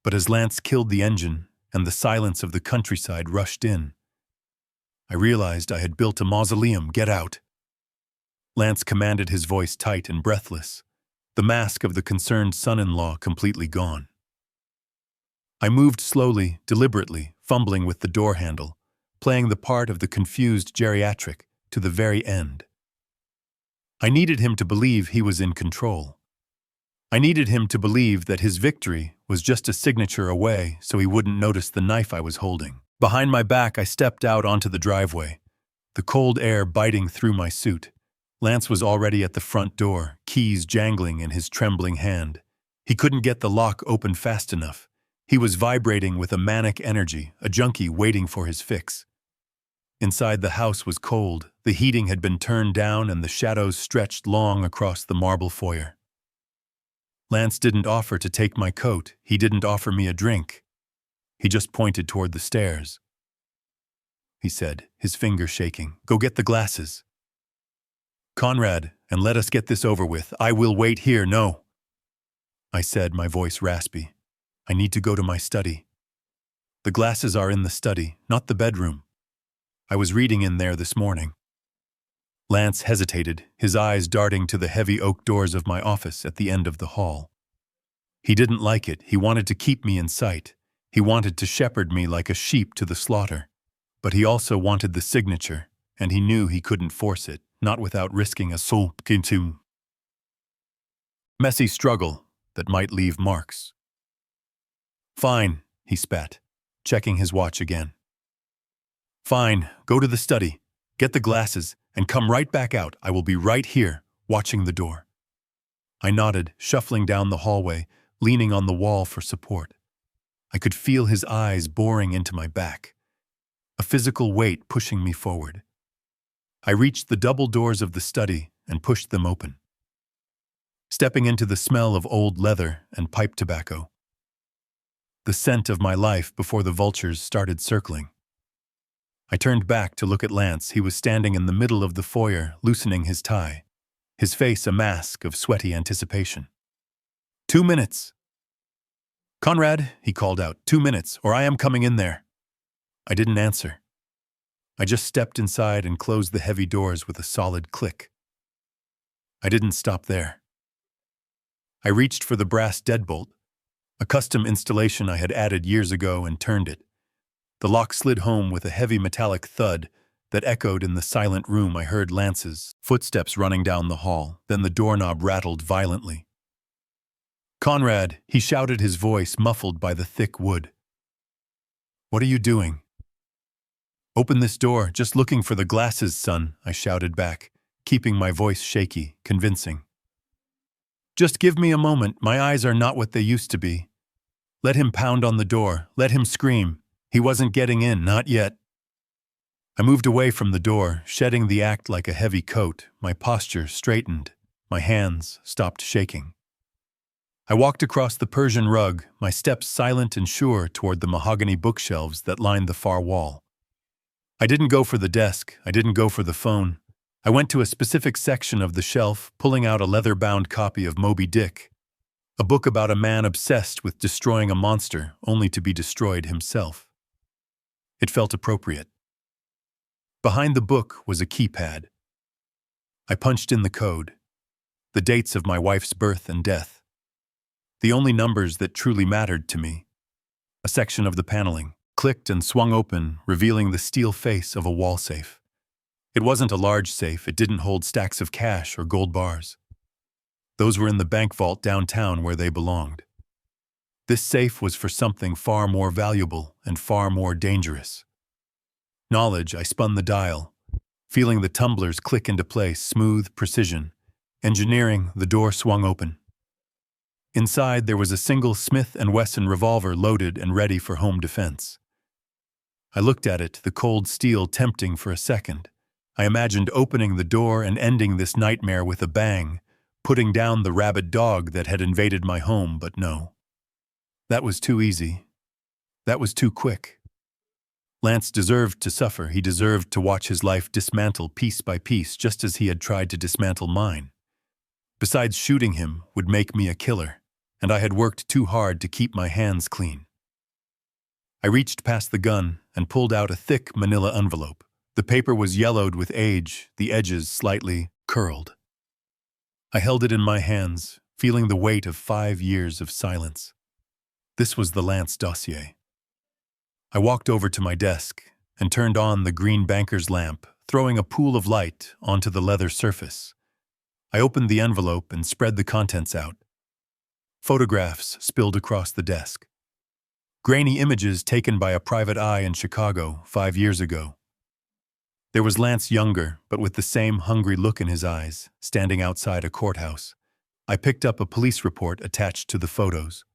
But as Lance killed the engine and the silence of the countryside rushed in, I realized I had built a mausoleum. Get out! Lance commanded, his voice tight and breathless, the mask of the concerned son-in-law completely gone. I moved slowly, deliberately, fumbling with the door handle, playing the part of the confused geriatric to the very end. I needed him to believe he was in control. I needed him to believe that his victory was just a signature away so he wouldn't notice the knife I was holding. Behind my back, I stepped out onto the driveway, the cold air biting through my suit. Lance was already at the front door, keys jangling in his trembling hand. He couldn't get the lock open fast enough. He was vibrating with a manic energy, a junkie waiting for his fix. Inside, the house was cold, the heating had been turned down and the shadows stretched long across the marble foyer. Lance didn't offer to take my coat, he didn't offer me a drink. He just pointed toward the stairs. He said, his finger shaking, "Go get the glasses. Conrad, and let us get this over with. I will wait here, no." I said, my voice raspy. "I need to go to my study." "The glasses are in the study, not the bedroom. I was reading in there this morning." Lance hesitated, his eyes darting to the heavy oak doors of my office at the end of the hall. He didn't like it. He wanted to keep me in sight. He wanted to shepherd me like a sheep to the slaughter. But he also wanted the signature, and he knew he couldn't force it, not without risking a soul-into messy struggle that might leave marks. "Fine," he spat, checking his watch again. "Fine, go to the study, get the glasses, and come right back out. I will be right here, watching the door." I nodded, shuffling down the hallway, leaning on the wall for support. I could feel his eyes boring into my back, a physical weight pushing me forward. I reached the double doors of the study and pushed them open, stepping into the smell of old leather and pipe tobacco, the scent of my life before the vultures started circling. I turned back to look at Lance. He was standing in the middle of the foyer, loosening his tie, his face a mask of sweaty anticipation. 2 minutes. "Conrad," he called out, 2 minutes, or I am coming in there." I didn't answer. I just stepped inside and closed the heavy doors with a solid click. I didn't stop there. I reached for the brass deadbolt, a custom installation I had added years ago, and turned it. The lock slid home with a heavy metallic thud that echoed in the silent room. I heard Lance's footsteps running down the hall, then the doorknob rattled violently. "Conrad," he shouted, his voice muffled by the thick wood. "What are you doing?" "Open this door, just looking for the glasses, son," I shouted back, keeping my voice shaky, convincing. "Just give me a moment, my eyes are not what they used to be." Let him pound on the door, let him scream. He wasn't getting in, not yet. I moved away from the door, shedding the act like a heavy coat. My posture straightened, my hands stopped shaking. I walked across the Persian rug, my steps silent and sure toward the mahogany bookshelves that lined the far wall. I didn't go for the desk, I didn't go for the phone. I went to a specific section of the shelf, pulling out a leather-bound copy of Moby Dick, a book about a man obsessed with destroying a monster only to be destroyed himself. It felt appropriate. Behind the book was a keypad. I punched in the code, the dates of my wife's birth and death, the only numbers that truly mattered to me. A section of the paneling clicked and swung open, revealing the steel face of a wall safe. It wasn't a large safe, it didn't hold stacks of cash or gold bars. Those were in the bank vault downtown where they belonged. This safe was for something far more valuable and far more dangerous. Knowledge, I spun the dial, feeling the tumblers click into place, smooth precision. Engineering, the door swung open. Inside, there was a single Smith & Wesson revolver loaded and ready for home defense. I looked at it, the cold steel tempting for a second. I imagined opening the door and ending this nightmare with a bang, putting down the rabid dog that had invaded my home, but no. That was too easy. That was too quick. Lance deserved to suffer. He deserved to watch his life dismantle piece by piece, just as he had tried to dismantle mine. Besides, shooting him would make me a killer, and I had worked too hard to keep my hands clean. I reached past the gun and pulled out a thick manila envelope. The paper was yellowed with age, the edges slightly curled. I held it in my hands, feeling the weight of 5 years of silence. This was the Lance dossier. I walked over to my desk and turned on the green banker's lamp, throwing a pool of light onto the leather surface. I opened the envelope and spread the contents out. Photographs spilled across the desk. Grainy images taken by a private eye in Chicago 5 years ago. There was Lance younger, but with the same hungry look in his eyes, standing outside a courthouse. I picked up a police report attached to the photos.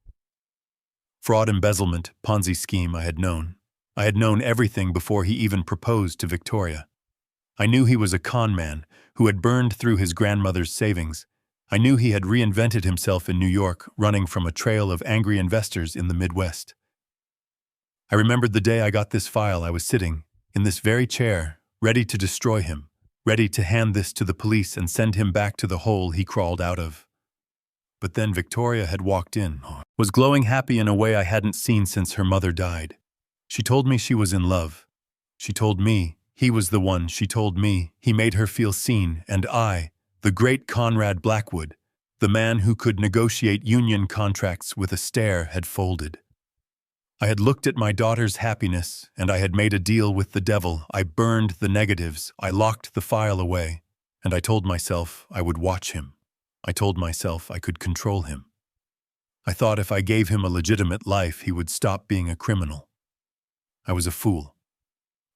Fraud, embezzlement, Ponzi scheme I had known. I had known everything before he even proposed to Victoria. I knew he was a con man who had burned through his grandmother's savings. I knew he had reinvented himself in New York, running from a trail of angry investors in the Midwest. I remembered the day I got this file. I was sitting in this very chair, ready to destroy him, ready to hand this to the police and send him back to the hole he crawled out of. But then Victoria had walked in, was glowing happy in a way I hadn't seen since her mother died. She told me she was in love. She told me he was the one. She told me he made her feel seen, and I, the great Conrad Blackwood, the man who could negotiate union contracts with a stare, had folded. I had looked at my daughter's happiness, and I had made a deal with the devil. I burned the negatives, I locked the file away, and I told myself I would watch him. I told myself I could control him. I thought if I gave him a legitimate life, he would stop being a criminal. I was a fool.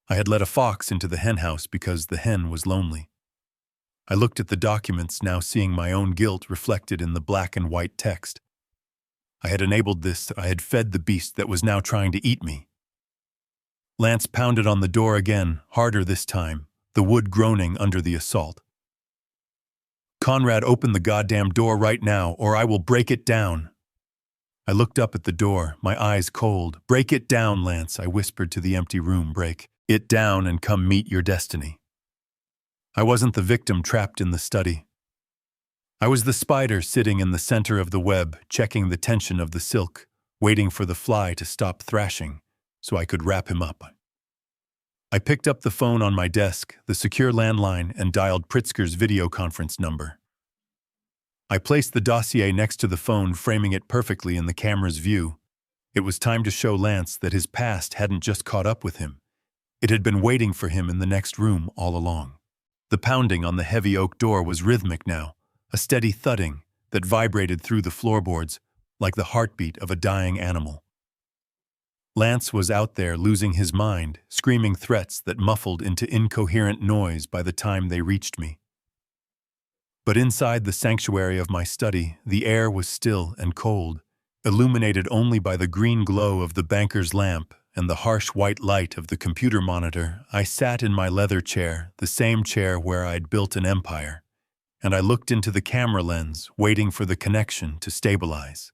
I had let a fox into the henhouse because the hen was lonely. I looked at the documents, now seeing my own guilt reflected in the black and white text. I had enabled this, I had fed the beast that was now trying to eat me. Lance pounded on the door again, harder this time, the wood groaning under the assault. Conrad, open the goddamn door right now, or I will break it down. I looked up at the door, my eyes cold. Break it down, Lance, I whispered to the empty room. Break it down and come meet your destiny. I wasn't the victim trapped in the study. I was the spider sitting in the center of the web, checking the tension of the silk, waiting for the fly to stop thrashing so I could wrap him up. I picked up the phone on my desk, the secure landline, and dialed Pritzker's video conference number. I placed the dossier next to the phone, framing it perfectly in the camera's view. It was time to show Lance that his past hadn't just caught up with him. It had been waiting for him in the next room all along. The pounding on the heavy oak door was rhythmic now, a steady thudding that vibrated through the floorboards like the heartbeat of a dying animal. Lance was out there losing his mind, screaming threats that muffled into incoherent noise by the time they reached me. But inside the sanctuary of my study, the air was still and cold, illuminated only by the green glow of the banker's lamp and the harsh white light of the computer monitor. I sat in my leather chair, the same chair where I'd built an empire, and I looked into the camera lens, waiting for the connection to stabilize.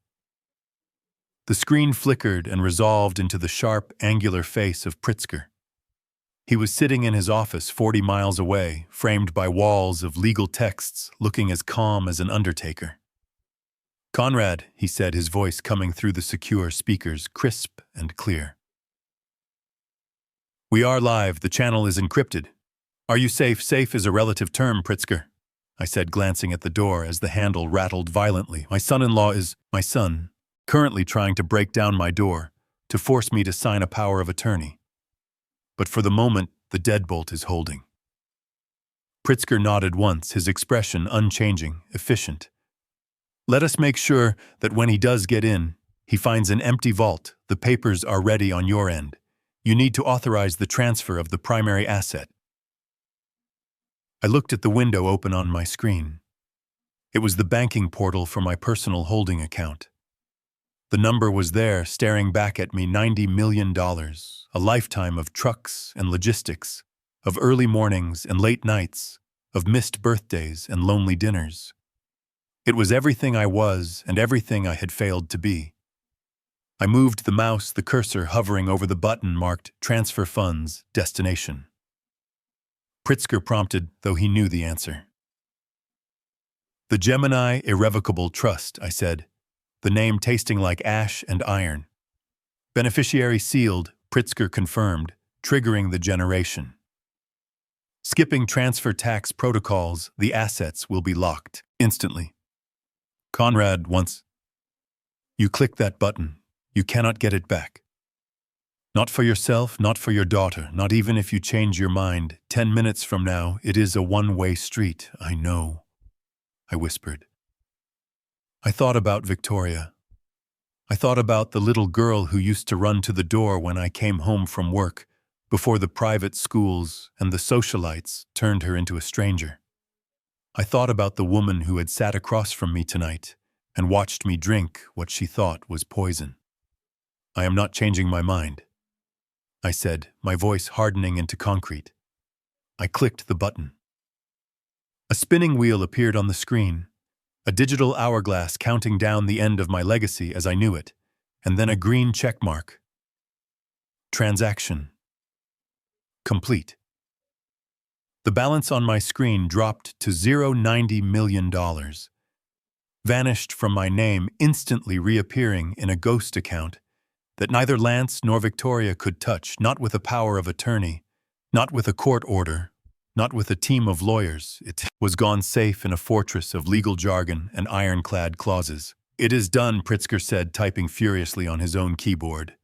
The screen flickered and resolved into the sharp, angular face of Pritzker. He was sitting in his office 40 miles away, framed by walls of legal texts, looking as calm as an undertaker. "Conrad," he said, his voice coming through the secure speakers, crisp and clear. "We are live. The channel is encrypted. Are you safe?" "Safe is a relative term, Pritzker," I said, glancing at the door as the handle rattled violently. "My son-in-law is my son, currently trying to break down my door, to force me to sign a power of attorney. But for the moment, the deadbolt is holding." Pritzker nodded once, his expression unchanging, efficient. Let us make sure that when he does get in, he finds an empty vault. The papers are ready on your end. You need to authorize the transfer of the primary asset. I looked at the window open on my screen. It was the banking portal for my personal holding account. The number was there, staring back at me, $90 million, a lifetime of trucks and logistics, of early mornings and late nights, of missed birthdays and lonely dinners. It was everything I was and everything I had failed to be. I moved the mouse, the cursor hovering over the button marked Transfer Funds, Destination. Pritzker prompted, though he knew the answer. The Gemini Irrevocable Trust, I said, the name tasting like ash and iron. Beneficiary sealed, Pritzker confirmed, triggering the generation. Skipping transfer tax protocols, the assets will be locked instantly. Conrad, once you click that button, you cannot get it back. Not for yourself, not for your daughter, not even if you change your mind. 10 minutes from now, it is a one-way street, I know, I whispered. I thought about Victoria. I thought about the little girl who used to run to the door when I came home from work, before the private schools and the socialites turned her into a stranger. I thought about the woman who had sat across from me tonight and watched me drink what she thought was poison. I am not changing my mind, I said, my voice hardening into concrete. I clicked the button. A spinning wheel appeared on the screen, a digital hourglass counting down the end of my legacy as I knew it, and then a green check mark. Transaction complete. The balance on my screen dropped to $90 million. Vanished from my name, instantly reappearing in a ghost account that neither Lance nor Victoria could touch, not with a power of attorney, not with a court order, not with a team of lawyers. It was gone safe in a fortress of legal jargon and ironclad clauses. It is done, Pritzker said, typing furiously on his own keyboard.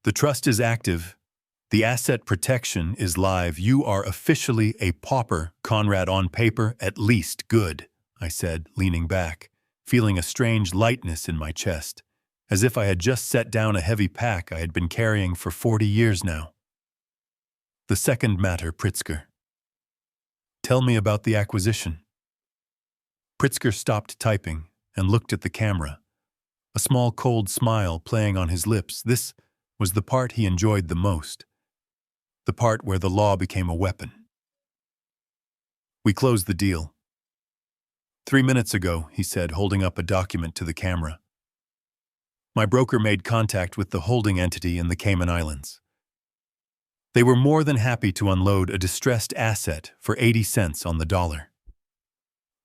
The trust is active. The asset protection is live. You are officially a pauper, Conrad, on paper, at least. Good, I said, leaning back, feeling a strange lightness in my chest, as if I had just set down a heavy pack I had been carrying for 40 years now. The second matter, Pritzker. Tell me about the acquisition. Pritzker stopped typing and looked at the camera, a small cold smile playing on his lips. This was the part he enjoyed the most, the part where the law became a weapon. We closed the deal. 3 minutes ago, he said, holding up a document to the camera. My broker made contact with the holding entity in the Cayman Islands. They were more than happy to unload a distressed asset for 80 cents on the dollar.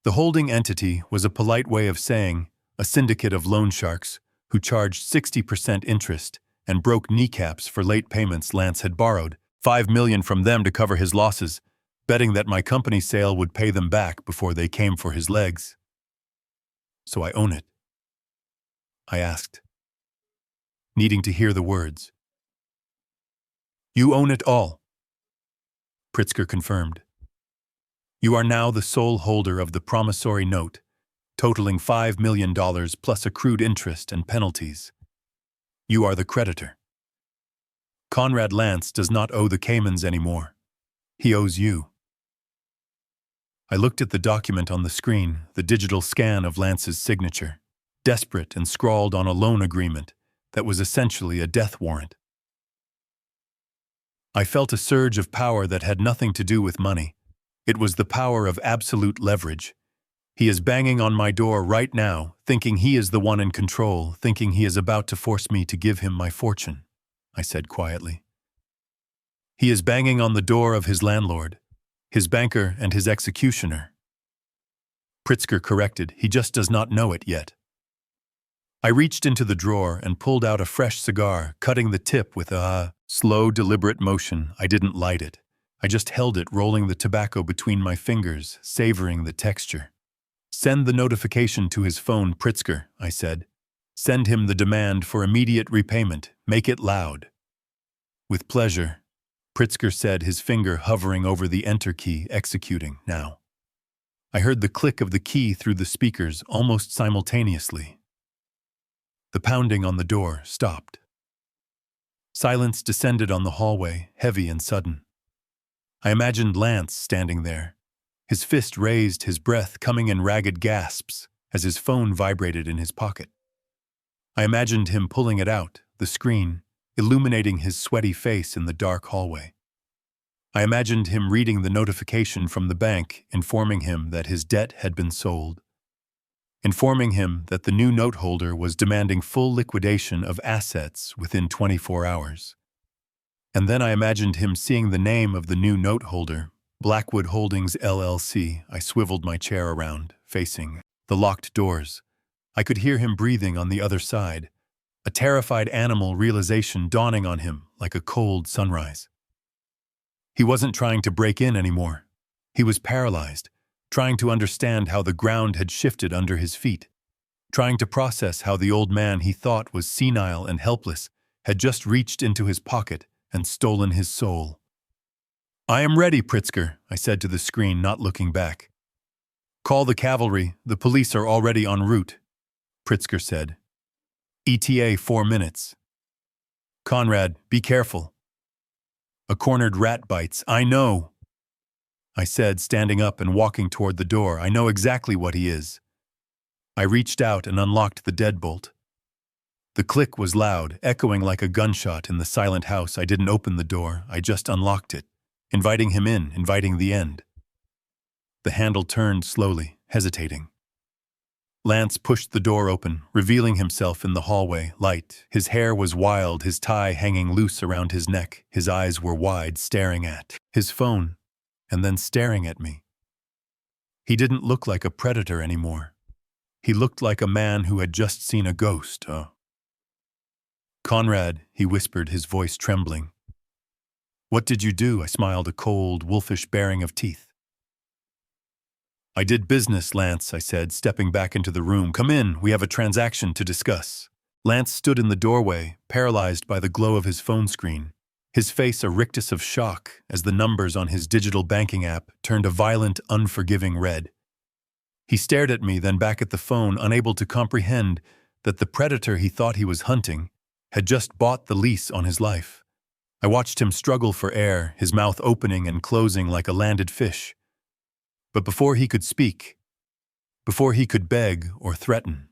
The holding entity was a polite way of saying a syndicate of loan sharks who charged 60% interest and broke kneecaps for late payments. Lance had borrowed $5 million from them to cover his losses, betting that my company sale would pay them back before they came for his legs. So I own it? I asked, needing to hear the words. You own it all, Pritzker confirmed. You are now the sole holder of the promissory note, totaling $5 million plus accrued interest and penalties. You are the creditor. Conrad Lance does not owe the Caymans anymore. He owes you. I looked at the document on the screen, the digital scan of Lance's signature, desperate and scrawled on a loan agreement that was essentially a death warrant. I felt a surge of power that had nothing to do with money. It was the power of absolute leverage. He is banging on my door right now, thinking he is the one in control, thinking he is about to force me to give him my fortune, I said quietly. He is banging on the door of his landlord, his banker and his executioner. Pritzker corrected, he just does not know it yet. I reached into the drawer and pulled out a fresh cigar, cutting the tip with a slow, deliberate motion. I didn't light it. I just held it, rolling the tobacco between my fingers, savoring the texture. Send the notification to his phone, Pritzker, I said. Send him the demand for immediate repayment. Make it loud. With pleasure, Pritzker said, his finger hovering over the enter key, executing now. I heard the click of the key through the speakers almost simultaneously. The pounding on the door stopped. Silence descended on the hallway, heavy and sudden. I imagined Lance standing there, his fist raised, his breath coming in ragged gasps as his phone vibrated in his pocket. I imagined him pulling it out, the screen, illuminating his sweaty face in the dark hallway. I imagined him reading the notification from the bank informing him that his debt had been sold, informing him that the new note holder was demanding full liquidation of assets within 24 hours. And then I imagined him seeing the name of the new note holder, Blackwood Holdings LLC. I swiveled my chair around, facing the locked doors. I could hear him breathing on the other side, a terrified animal realization dawning on him like a cold sunrise. He wasn't trying to break in anymore. He was paralyzed, trying to understand how the ground had shifted under his feet, trying to process how the old man he thought was senile and helpless had just reached into his pocket and stolen his soul. "I am ready, Pritzker," I said to the screen, not looking back. "Call the cavalry, the police are already en route," Pritzker said. "ETA 4 minutes. Conrad, be careful." "A cornered rat bites, I know," I said, standing up and walking toward the door. "I know exactly what he is." I reached out and unlocked the deadbolt. The click was loud, echoing like a gunshot in the silent house. I didn't open the door, I just unlocked it, inviting him in, inviting the end. The handle turned slowly, hesitating. Lance pushed the door open, revealing himself in the hallway, light. His hair was wild, his tie hanging loose around his neck. His eyes were wide, staring at his phone, and then staring at me. He didn't look like a predator anymore. He looked like a man who had just seen a ghost. "Conrad," he whispered, his voice trembling. "What did you do?" I smiled, a cold, wolfish baring of teeth. "I did business, Lance," I said, stepping back into the room. "Come in, we have a transaction to discuss." Lance stood in the doorway, paralyzed by the glow of his phone screen, his face a rictus of shock as the numbers on his digital banking app turned a violent, unforgiving red. He stared at me, then back at the phone, unable to comprehend that the predator he thought he was hunting had just bought the lease on his life. I watched him struggle for air, his mouth opening and closing like a landed fish. But before he could speak, before he could beg or threaten,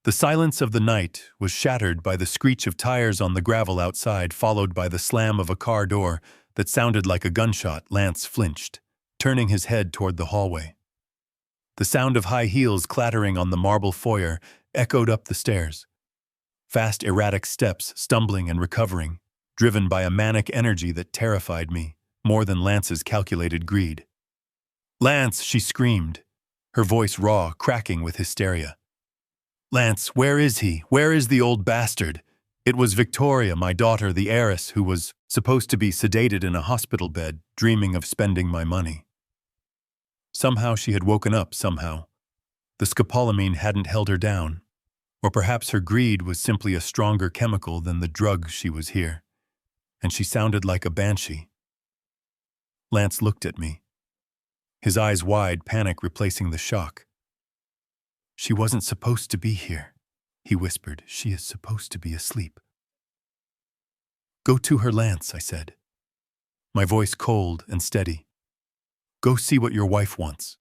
the silence of the night was shattered by the screech of tires on the gravel outside, followed by the slam of a car door that sounded like a gunshot. Lance flinched, turning his head toward the hallway. The sound of high heels clattering on the marble foyer echoed up the stairs. Fast, erratic steps, stumbling and recovering, driven by a manic energy that terrified me, more than Lance's calculated greed. "Lance," she screamed, her voice raw, cracking with hysteria. "Lance, where is he? Where is the old bastard?" It was Victoria, my daughter, the heiress, who was supposed to be sedated in a hospital bed, dreaming of spending my money. Somehow she had woken up, somehow. The scopolamine hadn't held her down. Or perhaps her greed was simply a stronger chemical than the drug she was here. And she sounded like a banshee. Lance looked at me, his eyes wide, panic replacing the shock. "She wasn't supposed to be here," he whispered. "She is supposed to be asleep." "Go to her, Lance," I said, my voice cold and steady. "Go see what your wife wants."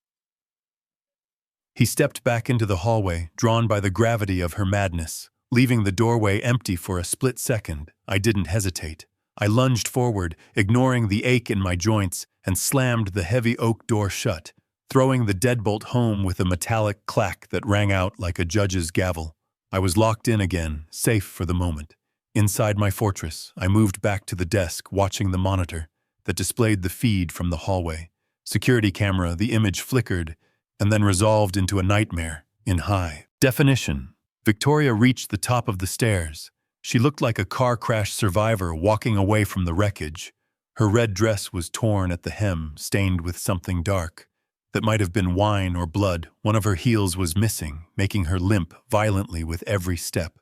He stepped back into the hallway, drawn by the gravity of her madness, leaving the doorway empty for a split second. I didn't hesitate. I lunged forward, ignoring the ache in my joints, and slammed the heavy oak door shut, throwing the deadbolt home with a metallic clack that rang out like a judge's gavel. I was locked in again, safe for the moment. Inside my fortress, I moved back to the desk, watching the monitor that displayed the feed from the hallway. Security camera, the image flickered, and then resolved into a nightmare in high definition. Victoria reached the top of the stairs. She looked like a car crash survivor walking away from the wreckage. Her red dress was torn at the hem, stained with something dark that might have been wine or blood. One of her heels was missing, making her limp violently with every step.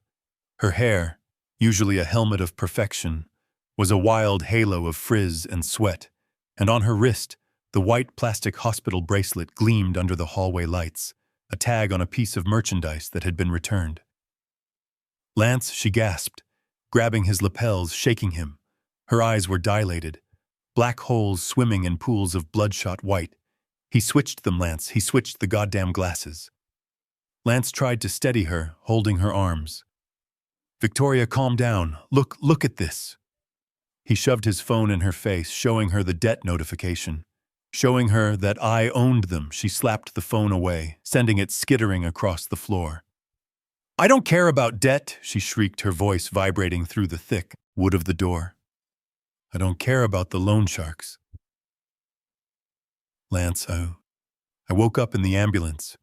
Her hair, usually a helmet of perfection, was a wild halo of frizz and sweat, and on her wrist, the white plastic hospital bracelet gleamed under the hallway lights, a tag on a piece of merchandise that had been returned. "Lance," she gasped, grabbing his lapels, shaking him. Her eyes were dilated, black holes swimming in pools of bloodshot white. "He switched them, Lance. He switched the goddamn glasses." Lance tried to steady her, holding her arms. "Victoria, calm down. Look at this." He shoved his phone in her face, showing her the debt notification. Showing her that I owned them, she slapped the phone away, sending it skittering across the floor. "I don't care about debt," she shrieked, her voice vibrating through the thick wood of the door. "I don't care about the loan sharks." "Lance, I woke up in the ambulance.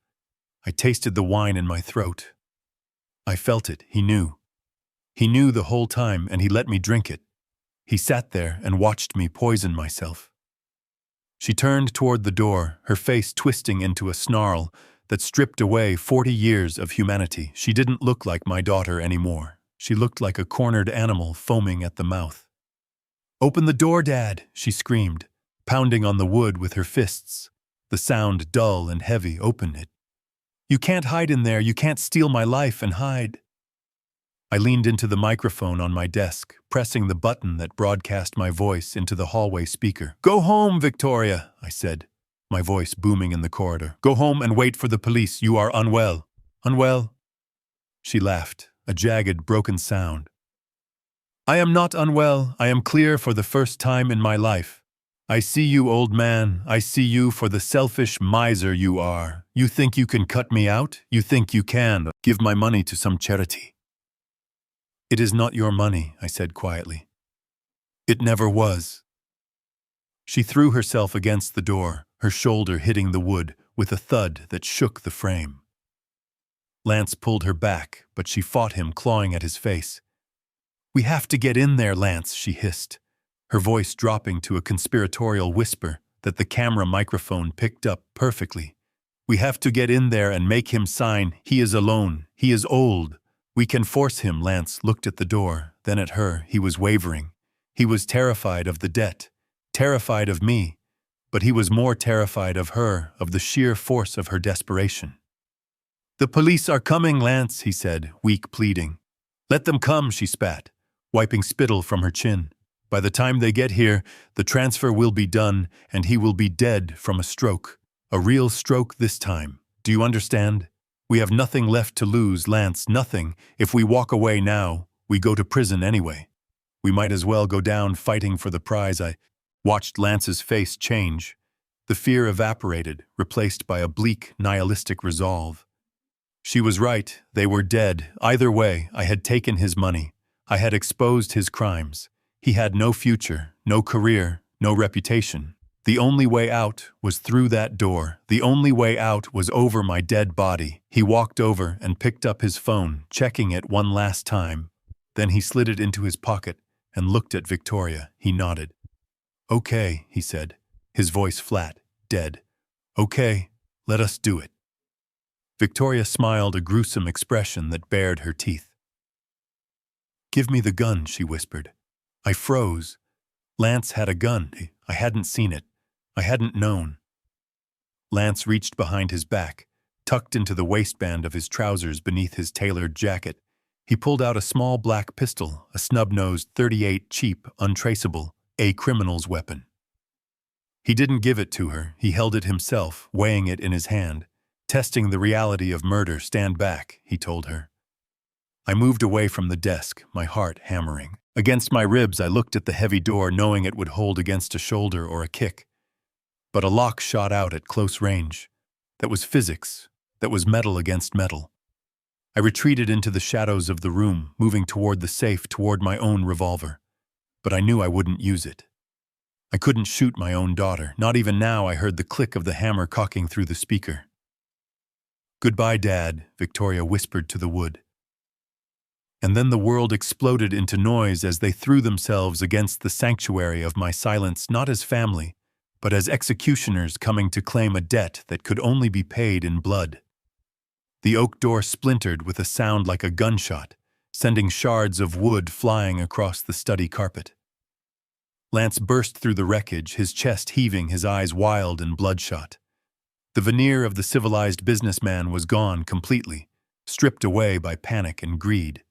I tasted the wine in my throat. I felt it, he knew. He knew the whole time, and he let me drink it. He sat there and watched me poison myself." She turned toward the door, her face twisting into a snarl that stripped away 40 years of humanity. She didn't look like my daughter anymore. She looked like a cornered animal foaming at the mouth. "Open the door, Dad," she screamed, pounding on the wood with her fists. The sound dull and heavy. "Open it. You can't hide in there. You can't steal my life and hide." I leaned into the microphone on my desk, pressing the button that broadcast my voice into the hallway speaker. "Go home, Victoria," I said, my voice booming in the corridor. "Go home and wait for the police. You are unwell." "Unwell?" She laughed, a jagged, broken sound. "I am not unwell. I am clear for the first time in my life. I see you, old man. I see you for the selfish miser you are. You think you can cut me out? You think you can give my money to some charity?" "It is not your money," I said quietly. "It never was." She threw herself against the door, her shoulder hitting the wood with a thud that shook the frame. Lance pulled her back, but she fought him, clawing at his face. "We have to get in there, Lance," she hissed, her voice dropping to a conspiratorial whisper that the camera microphone picked up perfectly. "We have to get in there and make him sign. He is alone. He is old. We can force him." Lance looked at the door, then at her. He was wavering. He was terrified of the debt, terrified of me, but he was more terrified of her, of the sheer force of her desperation. "The police are coming, Lance," he said, weak pleading. "Let them come," she spat, wiping spittle from her chin. "By the time they get here, the transfer will be done, and he will be dead from a stroke. A real stroke this time. Do you understand? We have nothing left to lose, Lance, nothing. If we walk away now, we go to prison anyway. We might as well go down fighting for the prize." I watched Lance's face change. The fear evaporated, replaced by a bleak, nihilistic resolve. She was right. They were dead. Either way, I had taken his money. I had exposed his crimes. He had no future, no career, no reputation. The only way out was through that door. The only way out was over my dead body. He walked over and picked up his phone, checking it one last time. Then he slid it into his pocket and looked at Victoria. He nodded. "Okay," he said, his voice flat, dead. "Okay, let us do it." Victoria smiled, a gruesome expression that bared her teeth. "Give me the gun," she whispered. I froze. Lance had a gun. I hadn't seen it. I hadn't known. Lance reached behind his back, tucked into the waistband of his trousers beneath his tailored jacket. He pulled out a small black pistol, a snub-nosed .38, cheap, untraceable, a criminal's weapon. He didn't give it to her. He held it himself, weighing it in his hand. "Testing the reality of murder. Stand back," he told her. I moved away from the desk, my heart hammering. Against my ribs, I looked at the heavy door, knowing it would hold against a shoulder or a kick. But a lock shot out at close range. That was physics. That was metal against metal. I retreated into the shadows of the room, moving toward the safe, toward my own revolver. But I knew I wouldn't use it. I couldn't shoot my own daughter. Not even now. I heard the click of the hammer cocking through the speaker. "Goodbye, Dad," Victoria whispered to the wood. And then the world exploded into noise as they threw themselves against the sanctuary of my silence, not as family, but as executioners coming to claim a debt that could only be paid in blood. The oak door splintered with a sound like a gunshot, sending shards of wood flying across the study carpet. Lance burst through the wreckage, his chest heaving, his eyes wild and bloodshot. The veneer of the civilized businessman was gone completely, stripped away by panic and greed.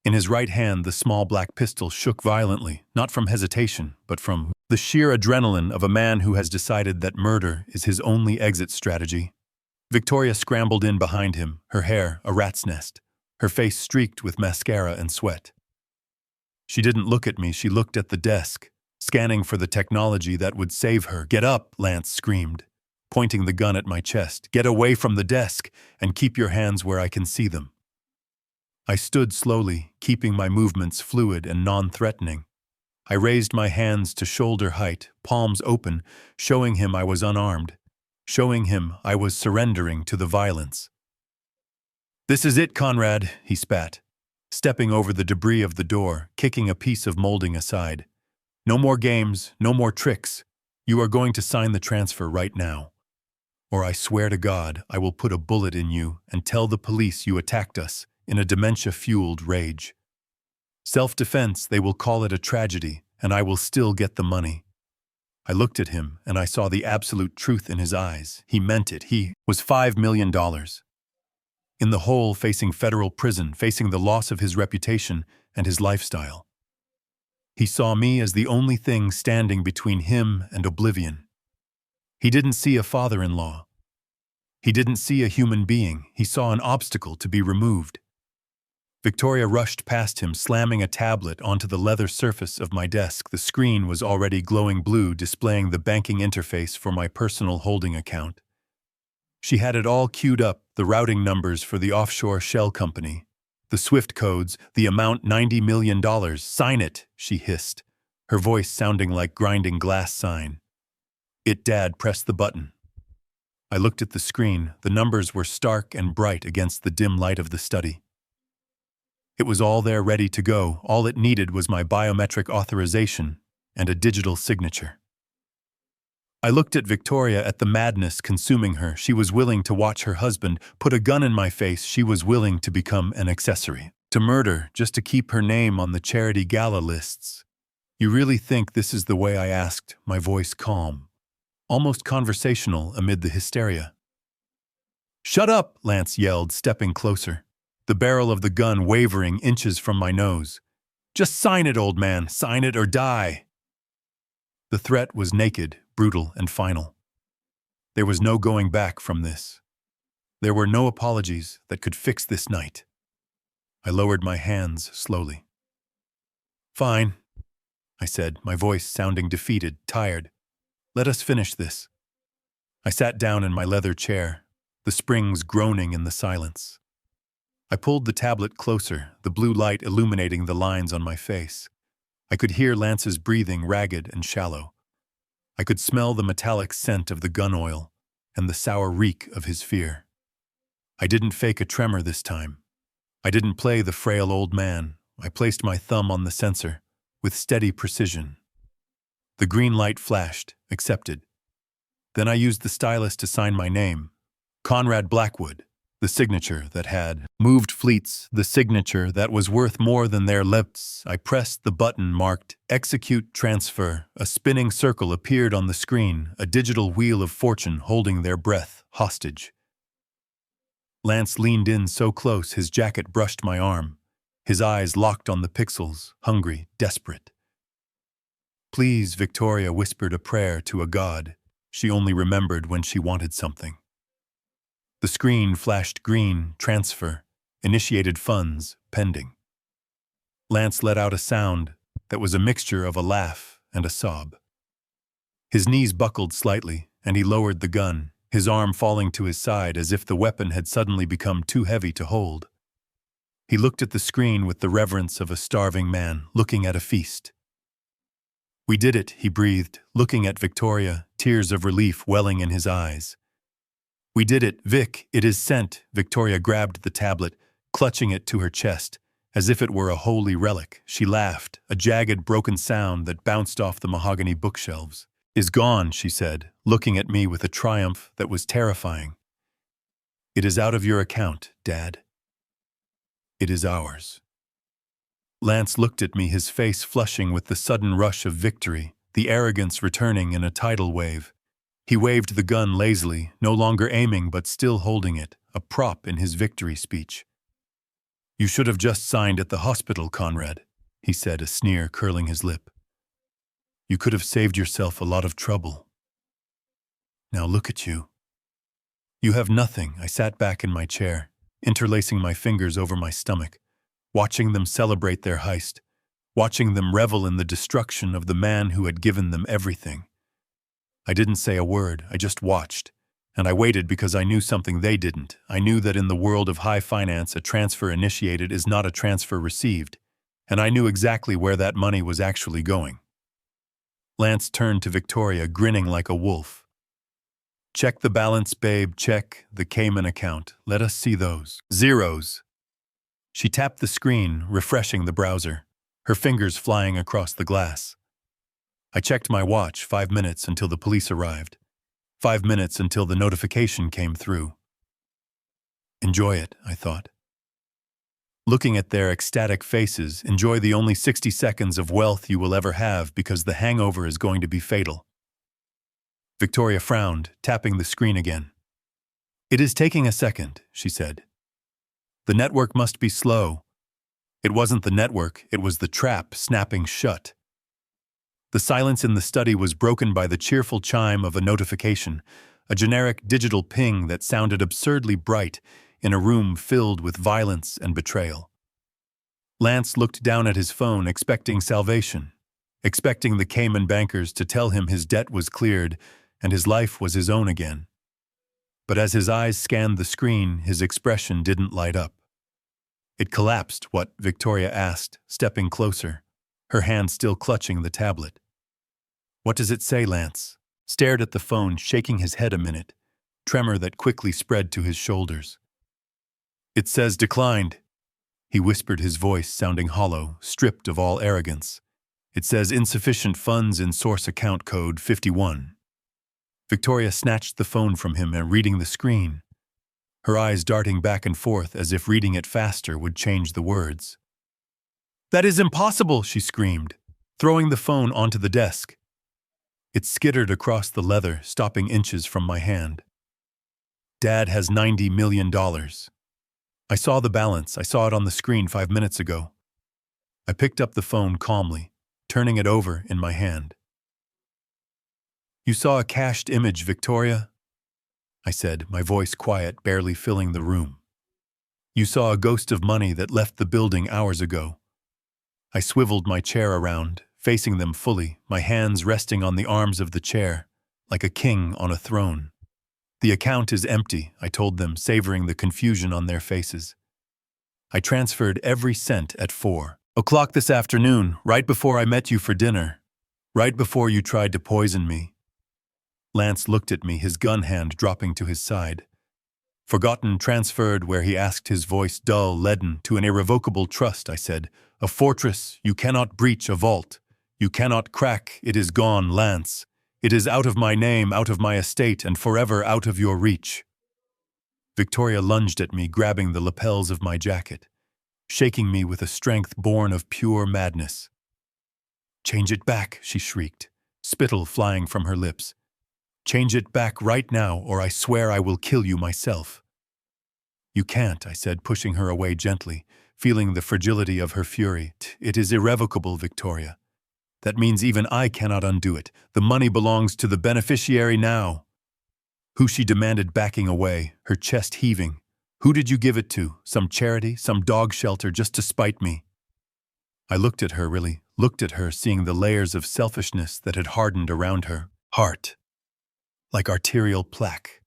In his right hand, the small black pistol shook violently, not from hesitation, but from the sheer adrenaline of a man who has decided that murder is his only exit strategy. Victoria scrambled in behind him, her hair a rat's nest, her face streaked with mascara and sweat. She didn't look at me, she looked at the desk, scanning for the technology that would save her. "Get up," Lance screamed, pointing the gun at my chest. "Get away from the desk, and keep your hands where I can see them." I stood slowly, keeping my movements fluid and non-threatening. I raised my hands to shoulder height, palms open, showing him I was unarmed, showing him I was surrendering to the violence. "This is it, Conrad," he spat, stepping over the debris of the door, kicking a piece of molding aside. "No more games, no more tricks. You are going to sign the transfer right now. Or I swear to God, I will put a bullet in you and tell the police you attacked us in a dementia-fueled rage. Self-defense, they will call it a tragedy, and I will still get the money." I looked at him, and I saw the absolute truth in his eyes. He meant it. He was $5 million. In the hole, facing federal prison, facing the loss of his reputation and his lifestyle. He saw me as the only thing standing between him and oblivion. He didn't see a father-in-law. He didn't see a human being. He saw an obstacle to be removed. Victoria rushed past him, slamming a tablet onto the leather surface of my desk. The screen was already glowing blue, displaying the banking interface for my personal holding account. She had it all queued up, the routing numbers for the offshore shell company, the SWIFT codes, the amount $90 million. "Sign it," she hissed, her voice sounding like grinding glass sign. Dad pressed the button. I looked at the screen. The numbers were stark and bright against the dim light of the study. It was all there, ready to go. All it needed was my biometric authorization and a digital signature. I looked at Victoria, at the madness consuming her. She was willing to watch her husband put a gun in my face. She was willing to become an accessory to murder just to keep her name on the charity gala lists. "You really think this is the way?" I asked, my voice calm, almost conversational amid the hysteria. "Shut up," Lance yelled, stepping closer, the barrel of the gun wavering inches from my nose. "Just sign it, old man. Sign it or die." The threat was naked, brutal, and final. There was no going back from this. There were no apologies that could fix this night. I lowered my hands slowly. "Fine," I said, my voice sounding defeated, tired. "Let us finish this." I sat down in my leather chair, the springs groaning in the silence. I pulled the tablet closer, the blue light illuminating the lines on my face. I could hear Lance's breathing, ragged and shallow. I could smell the metallic scent of the gun oil and the sour reek of his fear. I didn't fake a tremor this time. I didn't play the frail old man. I placed my thumb on the sensor with steady precision. The green light flashed, accepted. Then I used the stylus to sign my name, Conrad Blackwood, the signature that had moved fleets, the signature that was worth more than their lips. I pressed the button marked Execute Transfer. A spinning circle appeared on the screen, a digital wheel of fortune holding their breath hostage. Lance leaned in so close his jacket brushed my arm, his eyes locked on the pixels, hungry, desperate. "Please," Victoria whispered a prayer to a god she only remembered when she wanted something. The screen flashed green, transfer, initiated funds, pending. Lance let out a sound that was a mixture of a laugh and a sob. His knees buckled slightly, and he lowered the gun, his arm falling to his side as if the weapon had suddenly become too heavy to hold. He looked at the screen with the reverence of a starving man looking at a feast. "We did it," he breathed, looking at Victoria, tears of relief welling in his eyes. "We did it, Vic, it is sent." Victoria grabbed the tablet, clutching it to her chest, as if it were a holy relic. She laughed, a jagged, broken sound that bounced off the mahogany bookshelves. "Is gone," she said, looking at me with a triumph that was terrifying. "It is out of your account, Dad. It is ours." Lance looked at me, his face flushing with the sudden rush of victory, the arrogance returning in a tidal wave. He waved the gun lazily, no longer aiming but still holding it, a prop in his victory speech. "You should have just signed at the hospital, Conrad," he said, a sneer curling his lip. "You could have saved yourself a lot of trouble. Now look at you. You have nothing." I sat back in my chair, interlacing my fingers over my stomach, watching them celebrate their heist, watching them revel in the destruction of the man who had given them everything. I didn't say a word, I just watched. And I waited because I knew something they didn't. I knew that in the world of high finance, a transfer initiated is not a transfer received. And I knew exactly where that money was actually going. Lance turned to Victoria, grinning like a wolf. "Check the balance, babe, check the Cayman account. Let us see those zeros." She tapped the screen, refreshing the browser, her fingers flying across the glass. I checked my watch, 5 minutes until the police arrived. 5 minutes until the notification came through. Enjoy it, I thought. Looking at their ecstatic faces, enjoy the only 60 seconds of wealth you will ever have because the hangover is going to be fatal. Victoria frowned, tapping the screen again. "It is taking a second," she said. "The network must be slow." It wasn't the network, it was the trap snapping shut. The silence in the study was broken by the cheerful chime of a notification, a generic digital ping that sounded absurdly bright in a room filled with violence and betrayal. Lance looked down at his phone, expecting salvation, expecting the Cayman bankers to tell him his debt was cleared and his life was his own again. But as his eyes scanned the screen, his expression didn't light up. It collapsed, what Victoria asked, stepping closer, her hand still clutching the tablet. "What does it say, Lance?" Stared at the phone, shaking his head a minute, tremor that quickly spread to his shoulders. "It says declined," he whispered, his voice sounding hollow, stripped of all arrogance. "It says insufficient funds in source account code 51. Victoria snatched the phone from him and reading the screen, her eyes darting back and forth as if reading it faster would change the words. "That is impossible," she screamed, throwing the phone onto the desk. It skittered across the leather, stopping inches from my hand. "Dad has $90 million. I saw the balance. I saw it on the screen 5 minutes ago." I picked up the phone calmly, turning it over in my hand. "You saw a cached image, Victoria?" I said, my voice quiet, barely filling the room. "You saw a ghost of money that left the building hours ago." I swiveled my chair around, facing them fully, my hands resting on the arms of the chair, like a king on a throne. "The account is empty," I told them, savoring the confusion on their faces. "I transferred every cent at 4:00 this afternoon, right before I met you for dinner, right before you tried to poison me." Lance looked at me, his gun hand dropping to his side. "Forgotten, transferred," where he asked, his voice dull, leaden, "to an irrevocable trust," I said. "A fortress, you cannot breach, a vault. You cannot crack, it is gone, Lance. It is out of my name, out of my estate, and forever out of your reach." Victoria lunged at me, grabbing the lapels of my jacket, shaking me with a strength born of pure madness. "Change it back," she shrieked, spittle flying from her lips. "Change it back right now, or I swear I will kill you myself." "You can't," I said, pushing her away gently, feeling the fragility of her fury. "It is irrevocable, Victoria. That means even I cannot undo it. The money belongs to the beneficiary now." "Who?" she demanded, backing away, her chest heaving. "Who did you give it to? Some charity, some dog shelter, just to spite me?" I looked at her, really, looked at her, seeing the layers of selfishness that had hardened around her heart, like arterial plaque.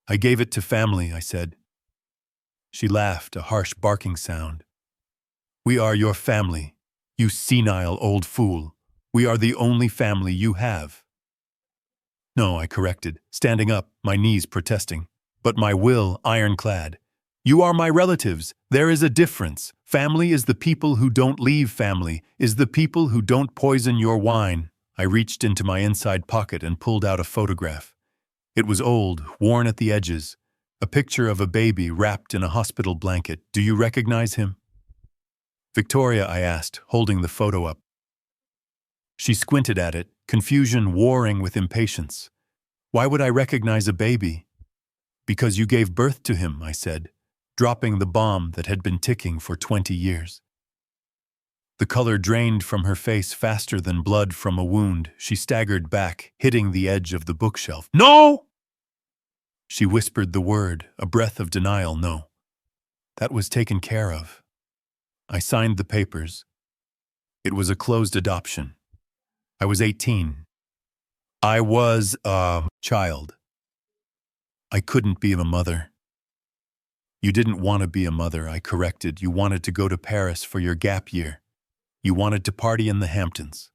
"I gave it to family," I said. She laughed, a harsh barking sound. "We are your family, you senile old fool. We are the only family you have." "No," I corrected, standing up, my knees protesting, but my will ironclad. "You are my relatives. There is a difference. Family is the people who don't leave family, is the people who don't poison your wine." I reached into my inside pocket and pulled out a photograph. It was old, worn at the edges, a picture of a baby wrapped in a hospital blanket. "Do you recognize him?" Victoria, I asked, holding the photo up. She squinted at it, confusion warring with impatience. Why would I recognize a baby? Because you gave birth to him, I said, dropping the bomb that had been ticking for 20 years. The color drained from her face faster than blood from a wound. She staggered back, hitting the edge of the bookshelf. No! She whispered the word, a breath of denial. No. That was taken care of. I signed the papers. It was a closed adoption. I was 18. I was a child. I couldn't be a mother. You didn't want to be a mother, I corrected. You wanted to go to Paris for your gap year. You wanted to party in the Hamptons.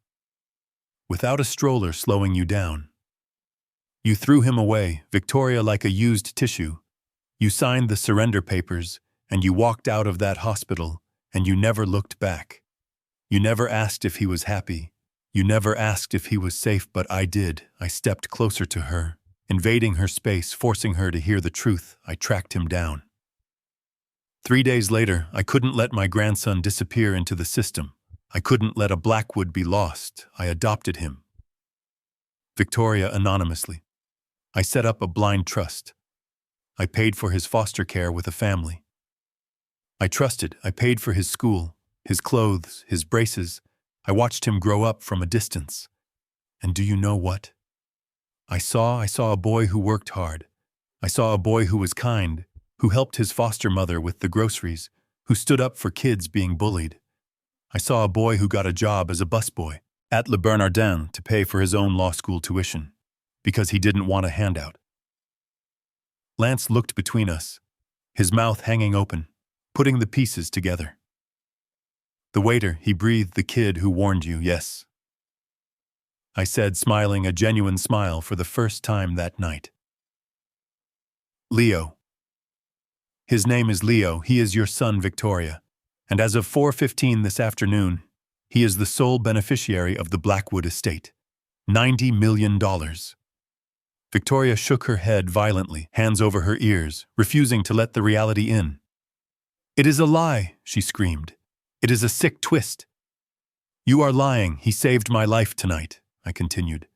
Without a stroller slowing you down. You threw him away, Victoria, like a used tissue. You signed the surrender papers, and you walked out of that hospital, and you never looked back. You never asked if he was happy. You never asked if he was safe, but I did. I stepped closer to her, invading her space, forcing her to hear the truth. I tracked him down. 3 days later, I couldn't let my grandson disappear into the system. I couldn't let a Blackwood be lost. I adopted him. Victoria, anonymously. I set up a blind trust. I paid for his foster care with a family. I trusted. I paid for his school, his clothes, his braces. I watched him grow up from a distance. And do you know what? I saw a boy who worked hard. I saw a boy who was kind, who helped his foster mother with the groceries, who stood up for kids being bullied. I saw a boy who got a job as a busboy at Le Bernardin to pay for his own law school tuition, because he didn't want a handout. Lance looked between us, his mouth hanging open, putting the pieces together. The waiter, he breathed, the kid who warned you, yes. I said, smiling a genuine smile for the first time that night. Leo. His name is Leo. He is your son, Victoria. And as of 4:15 this afternoon, he is the sole beneficiary of the Blackwood estate. $90 million. Victoria shook her head violently, hands over her ears, refusing to let the reality in. It is a lie, she screamed. It is a sick twist. You are lying. He saved my life tonight, I continued.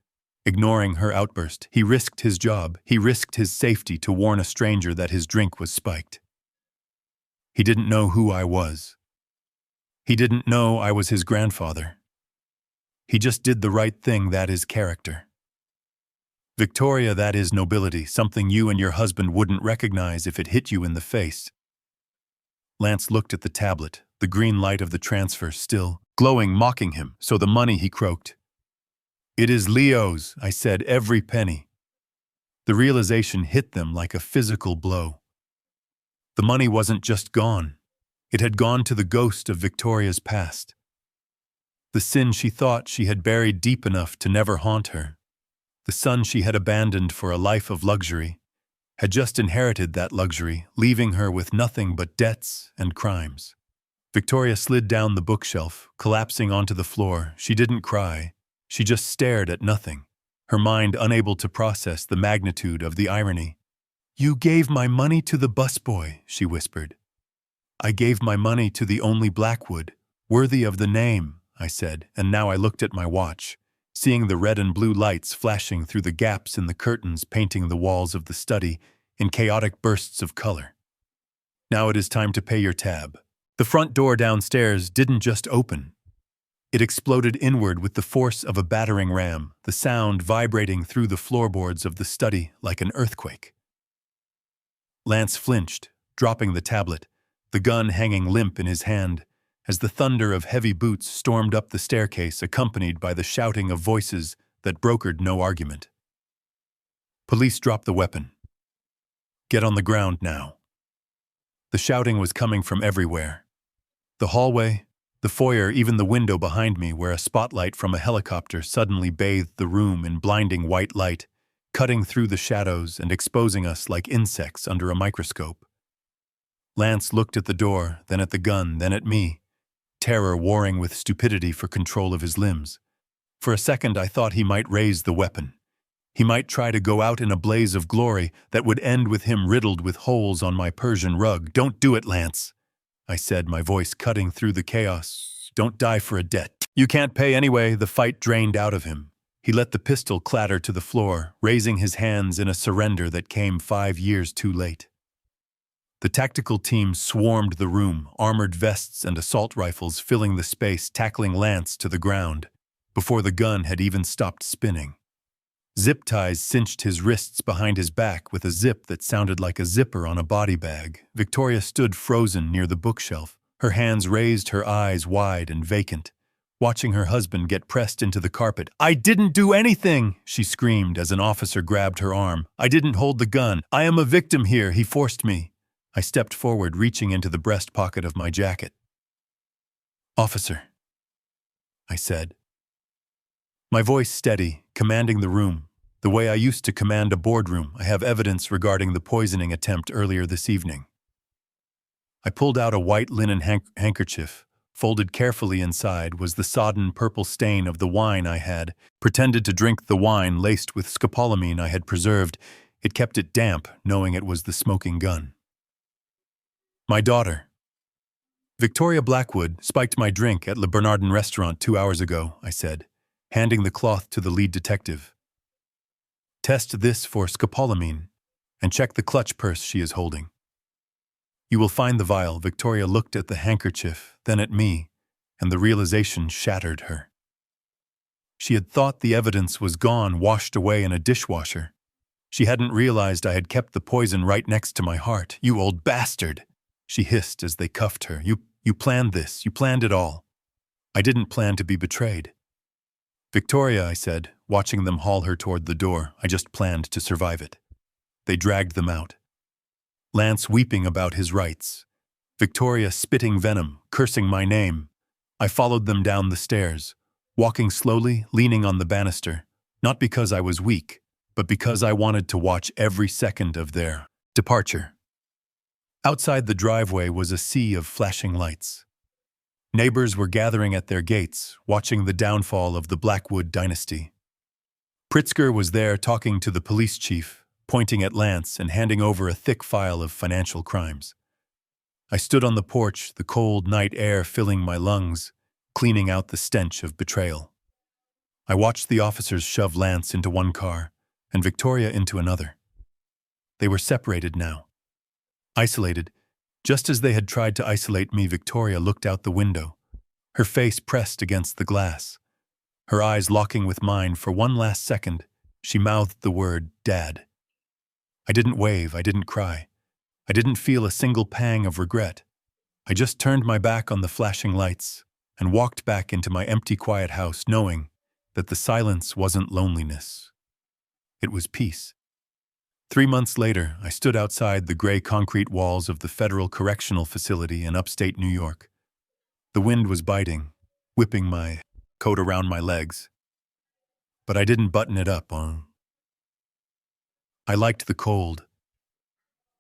Ignoring her outburst, he risked his job. He risked his safety to warn a stranger that his drink was spiked. He didn't know who I was. He didn't know I was his grandfather. He just did the right thing. That is character. Victoria, that is nobility, something you and your husband wouldn't recognize if it hit you in the face. Lance looked at the tablet, the green light of the transfer still glowing, mocking him. So the money, he croaked. It is Leo's, I said, every penny. The realization hit them like a physical blow. The money wasn't just gone. It had gone to the ghost of Victoria's past. The sin she thought she had buried deep enough to never haunt her. The son she had abandoned for a life of luxury had just inherited that luxury, leaving her with nothing but debts and crimes. Victoria slid down the bookshelf, collapsing onto the floor. She didn't cry. She just stared at nothing, her mind unable to process the magnitude of the irony. You gave my money to the busboy, she whispered. I gave my money to the only Blackwood, worthy of the name, I said, and now I looked at my watch, seeing the red and blue lights flashing through the gaps in the curtains painting the walls of the study in chaotic bursts of color. Now it is time to pay your tab. The front door downstairs didn't just open. It exploded inward with the force of a battering ram, the sound vibrating through the floorboards of the study like an earthquake. Lance flinched, dropping the tablet, the gun hanging limp in his hand, as the thunder of heavy boots stormed up the staircase, accompanied by the shouting of voices that brokered no argument. Police dropped the weapon. Get on the ground now. The shouting was coming from everywhere. The hallway, the foyer, even the window behind me where a spotlight from a helicopter suddenly bathed the room in blinding white light, cutting through the shadows and exposing us like insects under a microscope. Lance looked at the door, then at the gun, then at me, terror warring with stupidity for control of his limbs. For a second I thought he might raise the weapon. He might try to go out in a blaze of glory that would end with him riddled with holes on my Persian rug. Don't do it, Lance, I said, my voice cutting through the chaos. Don't die for a debt. You can't pay anyway. The fight drained out of him. He let the pistol clatter to the floor, raising his hands in a surrender that came 5 years too late. The tactical team swarmed the room, armored vests and assault rifles filling the space, tackling Lance to the ground, before the gun had even stopped spinning. Zip ties cinched his wrists behind his back with a zip that sounded like a zipper on a body bag. Victoria stood frozen near the bookshelf, her hands raised, her eyes wide and vacant, watching her husband get pressed into the carpet. "I didn't do anything!" she screamed as an officer grabbed her arm. "I didn't hold the gun. I am a victim here. He forced me." I stepped forward, reaching into the breast pocket of my jacket. "Officer," I said. My voice steady, commanding the room, the way I used to command a boardroom. "I have evidence regarding the poisoning attempt earlier this evening." I pulled out a white linen handkerchief. Folded carefully inside was the sodden purple stain of the wine I had pretended to drink. The wine laced with scopolamine I had preserved. It kept it damp, knowing it was the smoking gun. "My daughter, Victoria Blackwood, spiked my drink at Le Bernardin restaurant 2 hours ago," I said, handing the cloth to the lead detective. "Test this for scopolamine and check the clutch purse she is holding. You will find the vial." Victoria looked at the handkerchief, then at me, and the realization shattered her. She had thought the evidence was gone, washed away in a dishwasher. She hadn't realized I had kept the poison right next to my heart. "You old bastard!" she hissed as they cuffed her. You planned this. You planned it all." "I didn't plan to be betrayed." "Victoria," I said, watching them haul her toward the door, "I just planned to survive it." They dragged them out. Lance weeping about his rights. Victoria spitting venom, cursing my name. I followed them down the stairs, walking slowly, leaning on the banister, not because I was weak, but because I wanted to watch every second of their departure. Outside the driveway was a sea of flashing lights. Neighbors were gathering at their gates, watching the downfall of the Blackwood dynasty. Pritzker was there talking to the police chief, pointing at Lance and handing over a thick file of financial crimes. I stood on the porch, the cold night air filling my lungs, cleaning out the stench of betrayal. I watched the officers shove Lance into one car and Victoria into another. They were separated now. Isolated, just as they had tried to isolate me. Victoria looked out the window, her face pressed against the glass. Her eyes locking with mine for one last second, she mouthed the word, "Dad." I didn't wave, I didn't cry. I didn't feel a single pang of regret. I just turned my back on the flashing lights and walked back into my empty, quiet house, knowing that the silence wasn't loneliness. It was peace. 3 months later, I stood outside the gray concrete walls of the Federal Correctional Facility in upstate New York. The wind was biting, whipping my coat around my legs. But I didn't button it up. I liked the cold.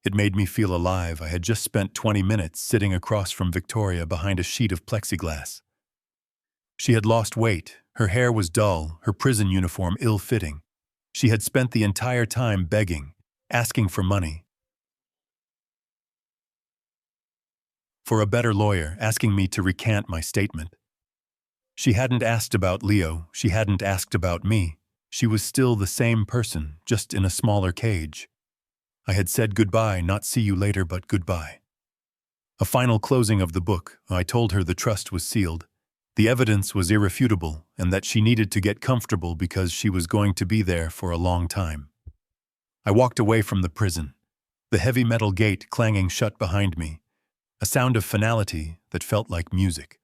It made me feel alive. I had just spent 20 minutes sitting across from Victoria behind a sheet of plexiglass. She had lost weight, her hair was dull, her prison uniform ill-fitting. She had spent the entire time begging, asking for money. For a better lawyer, asking me to recant my statement. She hadn't asked about Leo, she hadn't asked about me. She was still the same person, just in a smaller cage. I had said goodbye, not see you later, but goodbye. A final closing of the book. I told her the trust was sealed. The evidence was irrefutable, and that she needed to get comfortable because she was going to be there for a long time. I walked away from the prison, the heavy metal gate clanging shut behind me, a sound of finality that felt like music.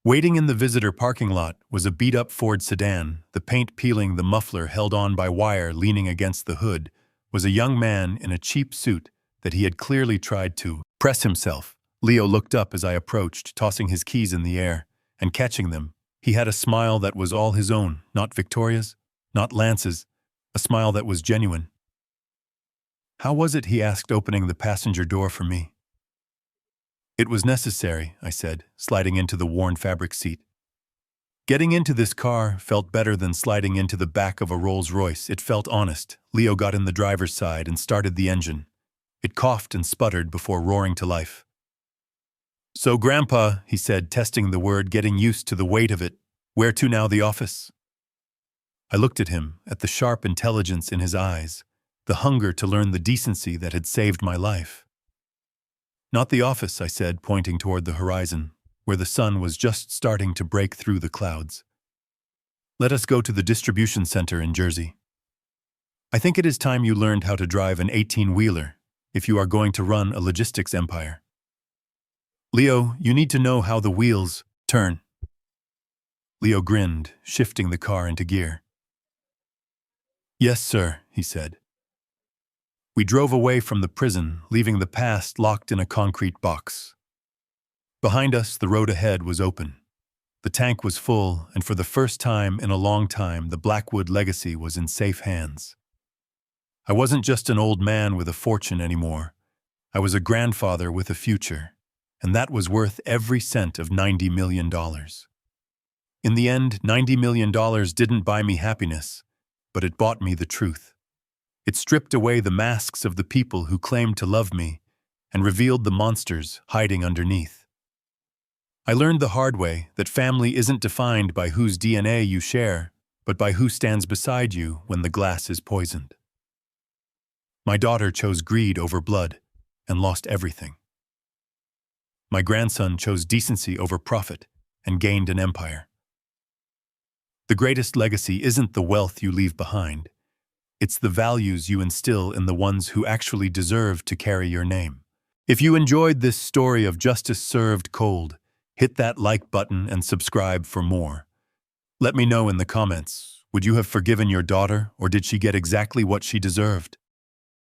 Waiting in the visitor parking lot was a beat-up Ford sedan, the paint peeling, the muffler held on by wire leaning against the hood, was a young man in a cheap suit that he had clearly tried to press himself. Leo looked up as I approached, tossing his keys in the air, and catching them. He had a smile that was all his own, not Victoria's, not Lance's, a smile that was genuine. "How was it?" he asked, opening the passenger door for me. "It was necessary," I said, sliding into the worn fabric seat. Getting into this car felt better than sliding into the back of a Rolls-Royce. It felt honest. Leo got in the driver's side and started the engine. It coughed and sputtered before roaring to life. So, Grandpa, he said, testing the word, getting used to the weight of it, where to now, the office? I looked at him, at the sharp intelligence in his eyes, the hunger to learn the decency that had saved my life. Not the office, I said, pointing toward the horizon, where the sun was just starting to break through the clouds. Let us go to the distribution center in Jersey. I think it is time you learned how to drive an 18-wheeler if you are going to run a logistics empire. Leo, you need to know how the wheels turn. Leo grinned, shifting the car into gear. Yes, sir, he said. We drove away from the prison, leaving the past locked in a concrete box. Behind us, the road ahead was open. The tank was full, and for the first time in a long time, the Blackwood legacy was in safe hands. I wasn't just an old man with a fortune anymore. I was a grandfather with a future, and that was worth every cent of $90 million. In the end, $90 million didn't buy me happiness, but it bought me the truth. It stripped away the masks of the people who claimed to love me and revealed the monsters hiding underneath. I learned the hard way that family isn't defined by whose DNA you share, but by who stands beside you when the glass is poisoned. My daughter chose greed over blood and lost everything. My grandson chose decency over profit and gained an empire. The greatest legacy isn't the wealth you leave behind. It's the values you instill in the ones who actually deserve to carry your name. If you enjoyed this story of justice served cold, hit that like button and subscribe for more. Let me know in the comments, would you have forgiven your daughter, or did she get exactly what she deserved?